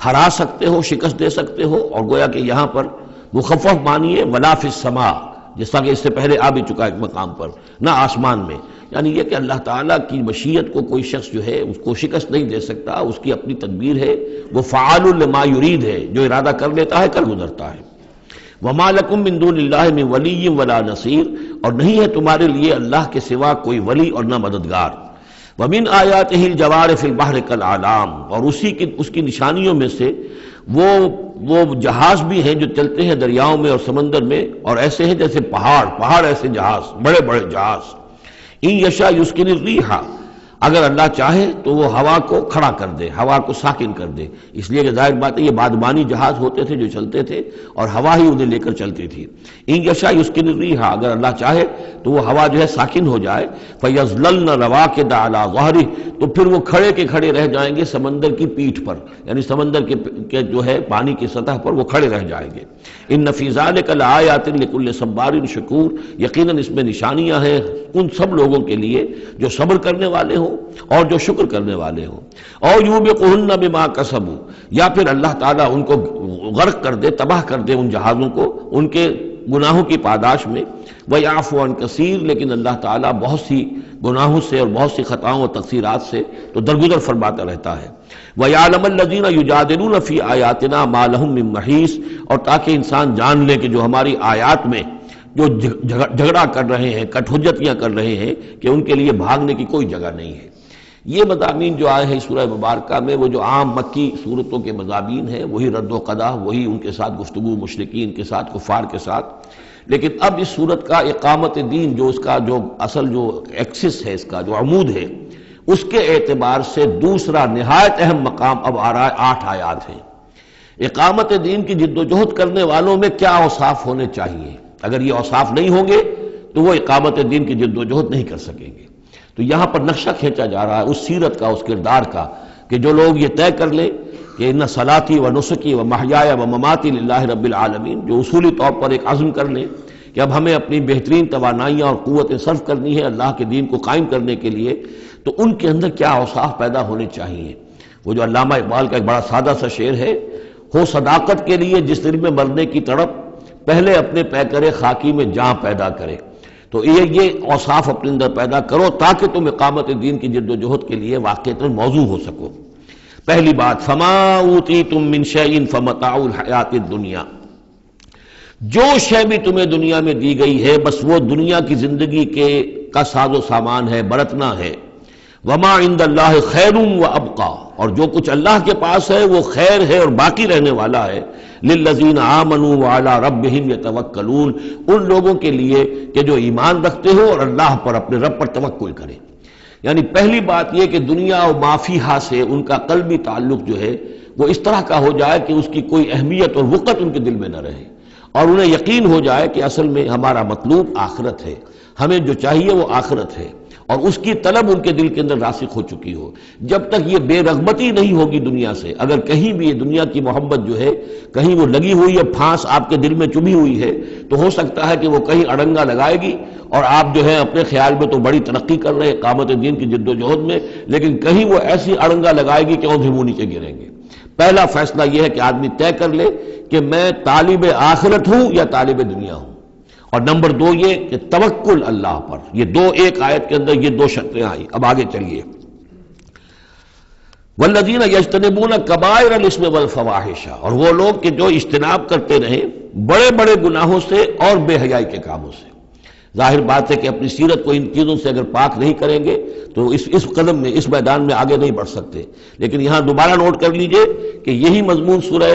ہرا سکتے ہو، شکست دے سکتے ہو، اور گویا کہ یہاں پر مخفف معنی ہے وَلَا فِي السَّمَاءِ، جس طرح کہ اس سے پہلے آ بھی چکا ایک مقام پر، نہ آسمان میں، یعنی یہ کہ اللہ تعالیٰ کی مشیت کو کوئی شخص جو ہے اس کو شکست نہیں دے سکتا، اس کی اپنی تدبیر ہے، وہ فعال لما یرید ہے، جو ارادہ کر لیتا ہے کر گزرتا ہے۔ وَمَا لَكُم مِّن دُونِ اللَّهِ مِن وَلِيٍّ وَلَا نَصِيرٍ، اور نہیں ہے تمہارے لیے اللہ کے سوا کوئی ولی اور نہ مددگار۔ ومن آیاتہ الجوار فی البحر کالأعلام، اور اس کی نشانیوں میں سے وہ جہاز بھی ہیں جو چلتے ہیں دریاؤں میں اور سمندر میں، اور ایسے ہیں جیسے پہاڑ ایسے جہاز، بڑے بڑے جہاز. ان یشاء یسکن الریح، اگر اللہ چاہے تو وہ ہوا کو کھڑا کر دے، ہوا کو ساکن کر دے. اس لیے کہ ظاہر بات ہے یہ بادبانی جہاز ہوتے تھے جو چلتے تھے اور ہوا ہی انہیں لے کر چلتی تھی. ان یشاء یسکن الریح، اگر اللہ چاہے تو وہ ہوا جو ہے ساکن ہو جائے. فیظللن رواکد علی ظہرہ، تو پھر وہ کھڑے کے کھڑے رہ جائیں گے سمندر کی پیٹھ پر، یعنی سمندر کے جو ہے پانی کی سطح پر وہ کھڑے رہ جائیں گے. ان فی ذلک لآیات لکل صبار شکور، یقیناً اس میں نشانیاں ہیں ان سب لوگوں کے لیے جو صبر کرنے والے ہوں اور جو شکر کرنے والے ہوں. اور یوبقہن بما کسبوا، یا پھر اللہ تعالیٰ ان کو غرق کر دے، تباہ کر دے ان جہازوں کو ان کے گناہوں کی پاداش میں. ویعفو عن کثیر، لیکن اللہ تعالیٰ بہت سی گناہوں سے اور بہت سی خطاؤں اور تقصیرات سے تو درگزر فرماتا رہتا ہے. وَيَعْلَمَ الَّذِينَ يُجَادِلُونَ فِي آيَاتِنَا مَا لَهُم مِّن مَّحِيصٍ، اور تاکہ انسان جان لے کہ جو ہماری آیات میں جو جھگڑا کر رہے ہیں، کٹ حجتیاں کر رہے ہیں، کہ ان کے لیے بھاگنے کی کوئی جگہ نہیں ہے. یہ مضامین جو آئے ہیں سورہ مبارکہ میں وہ جو عام مکی صورتوں کے مضامین ہیں، وہی رد و قضا، وہی ان کے ساتھ گفتگو مشرکین کے ساتھ، کفار کے ساتھ. لیکن اب اس صورت کا اقامت دین، جو اس کا جو اصل جو ایکسس ہے، اس کا جو عمود ہے، اس کے اعتبار سے دوسرا نہایت اہم مقام اب آ رہا ہے. 8 آیات ہیں. اقامت دین کی جد و جہد کرنے والوں میں کیا اوصاف ہونے چاہیے؟ اگر یہ اوصاف نہیں ہوں گے تو وہ اقامت دین کی جد و جہد نہیں کر سکیں گے. تو یہاں پر نقشہ کھینچا جا رہا ہے اس سیرت کا، اس کردار کا، کہ جو لوگ یہ طے کر لیں کہ ان صلاتی و نسکی و محیایا و مماتی للہ رب العالمین، جو اصولی طور پر ایک عزم کر لیں کہ اب ہمیں اپنی بہترین توانائیاں اور قوتیں صرف کرنی ہے اللہ کے دین کو قائم کرنے کے لیے، تو ان کے اندر کیا اوصاف پیدا ہونے چاہیے. وہ جو علامہ اقبال کا ایک بڑا سادہ سا شعر ہے، ہو صداقت کے لیے جس دل میں مرنے کی تڑپ، پہلے اپنے پیکرے خاکی میں جاں پیدا کرے. تو یہ اوصاف اپنے اندر پیدا کرو تاکہ تم اقامت دین کی جد و جہد کے لیے واقعتاً موضوع ہو سکو. پہلی بات، فما اوتیتم من شیء فمتاع الحیات الدنیا، جو شے بھی تمہیں دنیا میں دی گئی ہے بس وہ دنیا کی زندگی کا ساز و سامان ہے، برتنا ہے. وما عند اللہ خیر و ابقا، اور جو کچھ اللہ کے پاس ہے وہ خیر ہے اور باقی رہنے والا ہے. للذین آمنوا وعلی ربہم یتوکلون، ان لوگوں کے لیے کہ جو ایمان رکھتے ہو اور اللہ پر، اپنے رب پر توکل کریں. یعنی پہلی بات یہ کہ دنیا و ما فیہا سے ان کا قلبی تعلق جو ہے وہ اس طرح کا ہو جائے کہ اس کی کوئی اہمیت اور وقت ان کے دل میں نہ رہے، اور انہیں یقین ہو جائے کہ اصل میں ہمارا مطلوب آخرت ہے، ہمیں جو چاہیے وہ آخرت ہے، اور اس کی طلب ان کے دل کے اندر راسخ ہو چکی ہو. جب تک یہ بے رغبتی نہیں ہوگی دنیا سے، اگر کہیں بھی یہ دنیا کی محبت جو ہے کہیں وہ لگی ہوئی ہے، پھانس آپ کے دل میں چبھی ہوئی ہے، تو ہو سکتا ہے کہ وہ کہیں اڑنگا لگائے گی اور آپ جو ہے اپنے خیال میں تو بڑی ترقی کر رہے ہیں اقامت دین کی جد و جہد میں، لیکن کہیں وہ ایسی اڑنگا لگائے گی کہ اوندھے منہ نیچے گریں گے. پہلا فیصلہ یہ ہے کہ آدمی طے کر لے کہ میں طالب آخرت ہوں یا طالب دنیا ہوں. اور نمبر 2 یہ کہ توکل اللہ پر. یہ ایک آیت کے اندر یہ 2 شرطیں آئی. اب آگے چلیے. والذین یجتنبون کبائر الاسم والفواحش، اور وہ لوگ کہ جو اجتناب کرتے رہیں بڑے بڑے گناہوں سے اور بے حیائی کے کاموں سے. ظاہر بات ہے کہ اپنی سیرت کو ان چیزوں سے اگر پاک نہیں کریں گے تو اس قدم میں، اس میدان میں آگے نہیں بڑھ سکتے. لیکن یہاں دوبارہ نوٹ کر لیجئے کہ یہی مضمون سورہ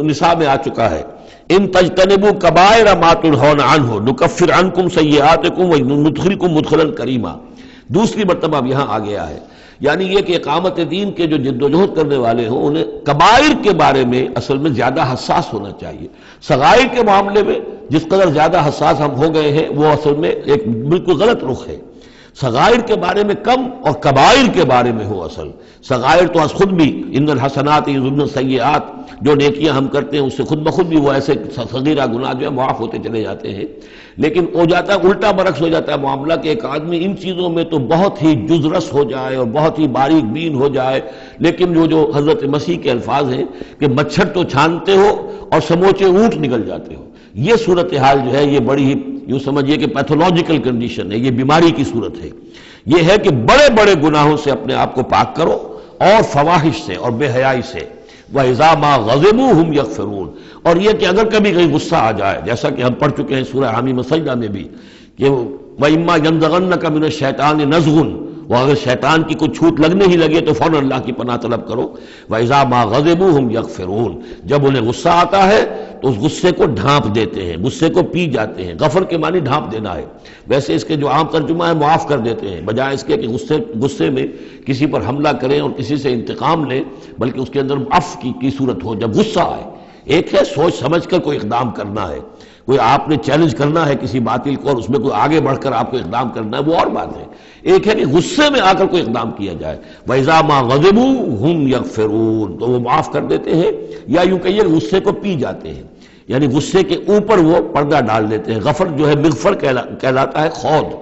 نساء میں آ چکا ہے. ان تجتنبوا کبائر ما تنہون عنہ نکفر عنکم سیئاتکم وندخلکم مدخلا کریما. دوسری مرتبہ اب یہاں آ گیا ہے. یعنی یہ کہ اقامت دین کے جو جد و جہد کرنے والے ہوں انہیں کبائر کے بارے میں اصل میں زیادہ حساس ہونا چاہیے. صغائر کے معاملے میں جس قدر زیادہ حساس ہم ہو گئے ہیں وہ اصل میں ایک بالکل غلط رخ ہے. صغائر کے بارے میں کم اور کبائر کے بارے میں ہو. اصل صغائر تو از خود بھی ان الحسنات یذهبن السیئات، جو نیکیاں ہم کرتے ہیں اس سے خود بخود بھی وہ ایسے صغیرہ گناہ جو ہے معاف ہوتے چلے جاتے ہیں. لیکن ہو جاتا ہے الٹا برعکس ہو جاتا ہے معاملہ کہ ایک آدمی ان چیزوں میں تو بہت ہی جزرس ہو جائے اور بہت ہی باریک بین ہو جائے، لیکن جو حضرت مسیح کے الفاظ ہیں کہ مچھر تو چھانتے ہو اور سموچے اونٹ نکل جاتے ہو. یہ صورتحال جو ہے یہ بڑی ہی یوں سمجھیے کہ پیتھولوجیکل کنڈیشن ہے، یہ بیماری کی صورت ہے. یہ ہے کہ بڑے بڑے گناہوں سے اپنے آپ کو پاک کرو اور فواحش سے اور بے حیائی سے. وَإِذَا مَا غَضِبُوا هُمْ يَغْفِرُونَ، اور یہ کہ اگر کبھی کہیں غصہ آ جائے، جیسا کہ ہم پڑھ چکے ہیں سورہ حامیم سجدہ میں بھی کہ وَإِمَّا يَنزَغَنَّكَ مِنَ الشَّيْطَانِ نَزْغٌ وہ اگر شیطان کی کوئی چھوٹ لگنے ہی لگے تو فوراً اللہ کی پناہ طلب کرو. وَإِذَا مَا غَضِبُوا هُمْ يَغْفِرُونَ جب انہیں غصہ آتا ہے تو اس غصے کو ڈھانپ دیتے ہیں، غصے کو پی جاتے ہیں. غفر کے معنی ڈھانپ دینا ہے. ویسے اس کے جو عام ترجمہ ہے معاف کر دیتے ہیں، بجائے اس کے کہ غصے میں کسی پر حملہ کریں اور کسی سے انتقام لیں، بلکہ اس کے اندر عفو کی صورت ہو. جب غصہ آئے، ایک ہے سوچ سمجھ کر کوئی اقدام کرنا ہے، کوئی آپ نے چیلنج کرنا ہے کسی باطل کو اور اس میں کوئی آگے بڑھ کر آپ کو اقدام کرنا ہے، وہ اور بات ہے. ایک ہے کہ غصے میں آ کر کوئی اقدام کیا جائے. وَإِذَا مَا غَضِبُوا هُمْ يَغْفِرُونَ تو وہ معاف کر دیتے ہیں، یا یوں کہیے غصے کو پی جاتے ہیں، یعنی غصے کے اوپر وہ پردہ ڈال دیتے ہیں. غفر جو ہے مغفر کہلاتا ہے خود،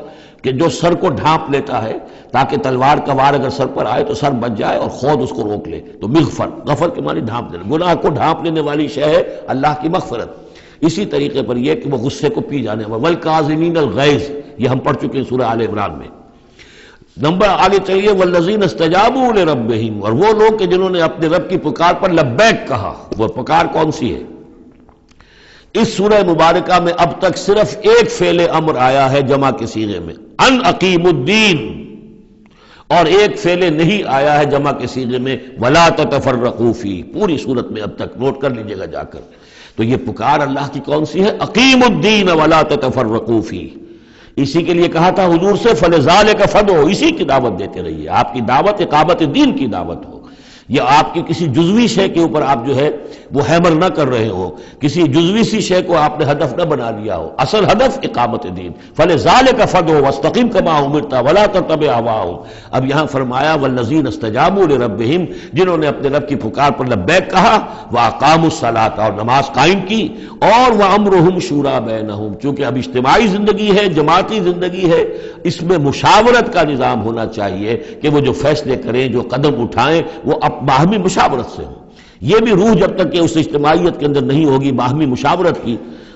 کہ جو سر کو ڈھانپ لیتا ہے تاکہ تلوار کا وار اگر سر پر آئے تو سر بچ جائے اور خود اس کو روک لے. تو مغفر، غفر کے معنی ڈھانپ دینا. گناہ کو ڈھانپ لینے والی شے ہے اللہ کی مغفرت. اسی طریقے پر یہ کہ وہ غصے کو پی جانے والا. وَالْكَاظِمِينَ الْغَيْظَ یہ ہم پڑھ چکے ہیں سورہ آل عمران میں. نمبر آگے چلیے. وَالَّذِينَ اسْتَجَابُوا لِرَبِّهِمْ اور وہ لوگ کہ جنہوں نے اپنے رب کی پکار پر لبیک کہا. وہ پکار کون سی ہے؟ اس سورہ مبارکہ میں اب تک صرف ایک فعل امر آیا ہے جمع کے صیغے میں، ان اقیم الدین، اور ایک فعل نہیں آیا ہے جمع کے صیغے میں ولا تتفرقوا فی. پوری صورت میں اب تک نوٹ کر لیجئے گا جا کر. تو یہ پکار اللہ کی کون سی ہے؟ اقیم الدین ولا تتفرقوا فی. اسی کے لیے کہا تھا حضور سے فلذالک فدعوا، اسی کی دعوت دیتے رہیے. آپ کی دعوت اقامت دین کی دعوت ہو. یہ آپ کی کسی جزوی شے کے اوپر آپ جو ہے وہ ہیمر نہ کر رہے ہو، کسی جزوی سی شے کو آپ نے ہدف نہ بنا لیا ہو. اصل ہدف اقامت دین. فلذالک فدعوا واستقم کما امرت ولا تتبع اهواهم. اب یہاں فرمایا والذین استجابوا لربهم، جنہوں نے اپنے رب کی پکار پر لبیک کہا، واقاموا الصلاۃ اور نماز قائم کی، اور وامرهم شورى بینہم. چونکہ اب اجتماعی زندگی ہے، جماعتی زندگی ہے، اس میں مشاورت کا نظام ہونا چاہیے کہ وہ جو فیصلے کریں، جو قدم اٹھائیں، وہ باہمی مشاورت سے ہو. یہ بھی روح جب تک کہ اس اجتماعیت کے اندر نہیں ہوگی باہمی مشاورت کی،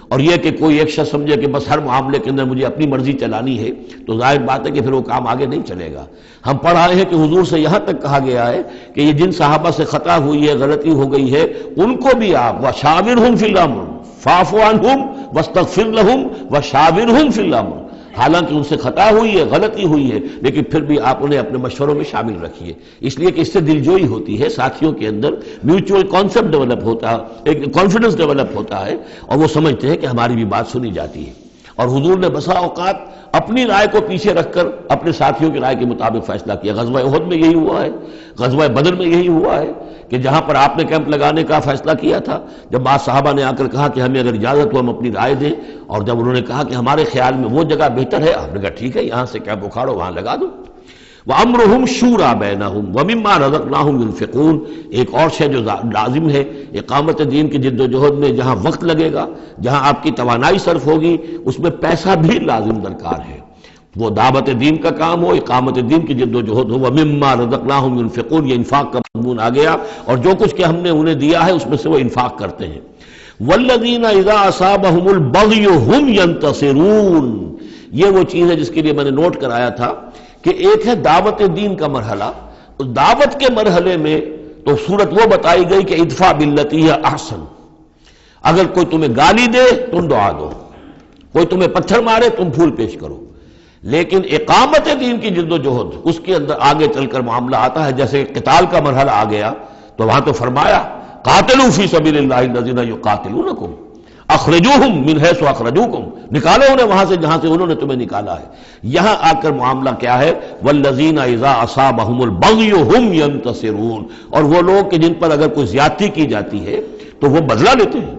اور یہ کہ کوئی ایک شخص سمجھے کہ بس ہر معاملے کے اندر مجھے اپنی مرضی چلانی ہے، تو ظاہر بات ہے کہ پھر وہ کام آگے نہیں چلے گا. ہم پڑھ آئے ہیں کہ حضور سے یہاں تک کہا گیا ہے کہ یہ جن صحابہ سے خطا ہوئی ہے، غلطی ہو گئی ہے، ان کو بھی آپ وشاورہم فی الامر فاعف عنہم واستغفر لہم وشاورہم فی الامر. حالانکہ ان سے خطا ہوئی ہے، غلطی ہوئی ہے، لیکن پھر بھی آپ انہیں اپنے مشوروں میں شامل رکھیے. اس لیے کہ اس سے دلجوئی ہوتی ہے، ساتھیوں کے اندر میوچول کانسیپٹ ڈیولپ ہوتا ہے، ایک کانفیڈنس ڈیولپ ہوتا ہے، اور وہ سمجھتے ہیں کہ ہماری بھی بات سنی جاتی ہے. اور حضور نے بسا اوقات اپنی رائے کو پیچھے رکھ کر اپنے ساتھیوں کی رائے کے مطابق فیصلہ کیا. غزوہ احد میں یہی ہوا ہے، غزوہ بدر میں یہی ہوا ہے کہ جہاں پر آپ نے کیمپ لگانے کا فیصلہ کیا تھا، جب بعض صحابہ نے آ کر کہا کہ ہمیں اگر اجازت ہو ہم اپنی رائے دیں، اور جب انہوں نے کہا کہ ہمارے خیال میں وہ جگہ بہتر ہے، آپ نے کہا ٹھیک ہے یہاں سے کیمپ اکھاڑو، وہاں لگا دو. وَأَمْرُهُمْ شُورَى بَيْنَهُمْ وَمِمَّا رَزَقْنَاهُمْ يُنْفِقُونَ. ایک اور شے جو لازم ہے اقامت دین کی جد و جہد میں، جہاں وقت لگے گا، جہاں آپ کی توانائی صرف ہوگی، اس میں پیسہ بھی لازم درکار ہے. وہ دعوت دین کا کام ہو، اقامت دین کی جد و جہد ہو. وَمِمَّا رَزَقْنَاهُمْ يُنْفِقُونَ. یہ انفاق کا مضمون آ گیا، اور جو کچھ کہ ہم نے انہیں دیا ہے اس میں سے وہ انفاق کرتے ہیں. وَالَّذِينَ إِذَا أَصَابَهُمُ الْبَغْيُ هُمْ يَنْتَصِرُونَ. یہ وہ چیز ہے جس کے لیے میں نے نوٹ کرایا تھا کہ ایک ہے دعوت دین کا مرحلہ. اس دعوت کے مرحلے میں تو صورت وہ بتائی گئی کہ ادفع باللتی ہی احسن. اگر کوئی تمہیں گالی دے تم دعا دو، کوئی تمہیں پتھر مارے تم پھول پیش کرو. لیکن اقامت دین کی جد و جہد، اس کے اندر آگے چل کر معاملہ آتا ہے. جیسے قتال کا مرحلہ آ گیا تو وہاں تو فرمایا قاتلوا فی سبیل اللہ الذین یقاتلونکم اخرجوہم من حیث اخرجوکم. نکالو انہیں وہاں سے جہاں سے انہوں نے تمہیں نکالا ہے. یہاں آ کر معاملہ کیا ہے؟ والذین اذا اصابہم البغی ہم ینتصرون. اور وہ لوگ کہ جن پر اگر کوئی زیادتی کی جاتی ہے تو وہ بدلہ لیتے ہیں.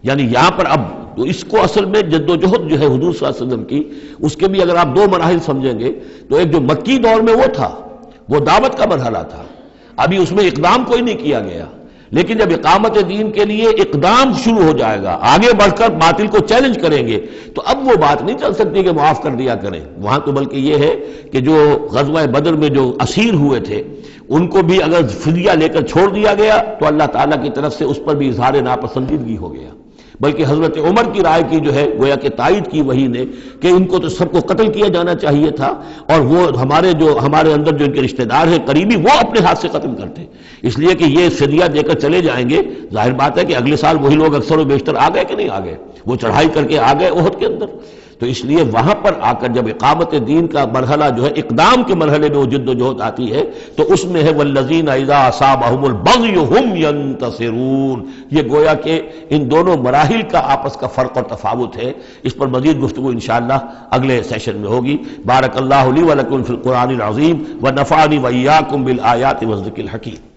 یعنی یہاں پر اب تو اس کو اصل میں جد و جہد جو ہے حضور صلی اللہ علیہ وسلم کی، اس کے بھی اگر آپ دو مراحل سمجھیں گے تو ایک جو مکی دور میں وہ تھا، وہ دعوت کا مرحلہ تھا، ابھی اس میں اقدام کوئی نہیں کیا گیا. لیکن جب اقامت دین کے لیے اقدام شروع ہو جائے گا، آگے بڑھ کر باطل کو چیلنج کریں گے، تو اب وہ بات نہیں چل سکتی کہ معاف کر دیا کریں. وہاں تو بلکہ یہ ہے کہ جو غزوہ بدر میں جو اسیر ہوئے تھے ان کو بھی اگر فدیہ لے کر چھوڑ دیا گیا تو اللہ تعالیٰ کی طرف سے اس پر بھی اظہار ناپسندیدگی ہو گیا. بلکہ حضرت عمر کی رائے کی جو ہے گویا کہ تائید کی وہی نے کہ ان کو تو سب کو قتل کیا جانا چاہیے تھا، اور وہ ہمارے اندر جو ان کے رشتہ دار ہیں قریبی، وہ اپنے ہاتھ سے قتل کرتے. اس لیے کہ یہ فدیہ دے کر چلے جائیں گے، ظاہر بات ہے کہ اگلے سال وہی لوگ اکثر و بیشتر آ گئے کہ نہیں آ گئے، وہ چڑھائی کر کے آ گئے احد کے اندر. تو اس لیے وہاں پر آ کر جب اقامت دین کا مرحلہ جو ہے اقدام کے مرحلے میں وہ جد و جہد آتی ہے تو اس میں ہے والذین اذا اصابہم البغی ہم ینتصرون. یہ گویا کہ ان دونوں مراحل کا آپس کا فرق اور تفاوت ہے. اس پر مزید گفتگو انشاءاللہ اگلے سیشن میں ہوگی. بارک اللہ لی ولکم فی القرآن العظیم ونفعنی وإیاکم بالآیات والذکر الحکیم.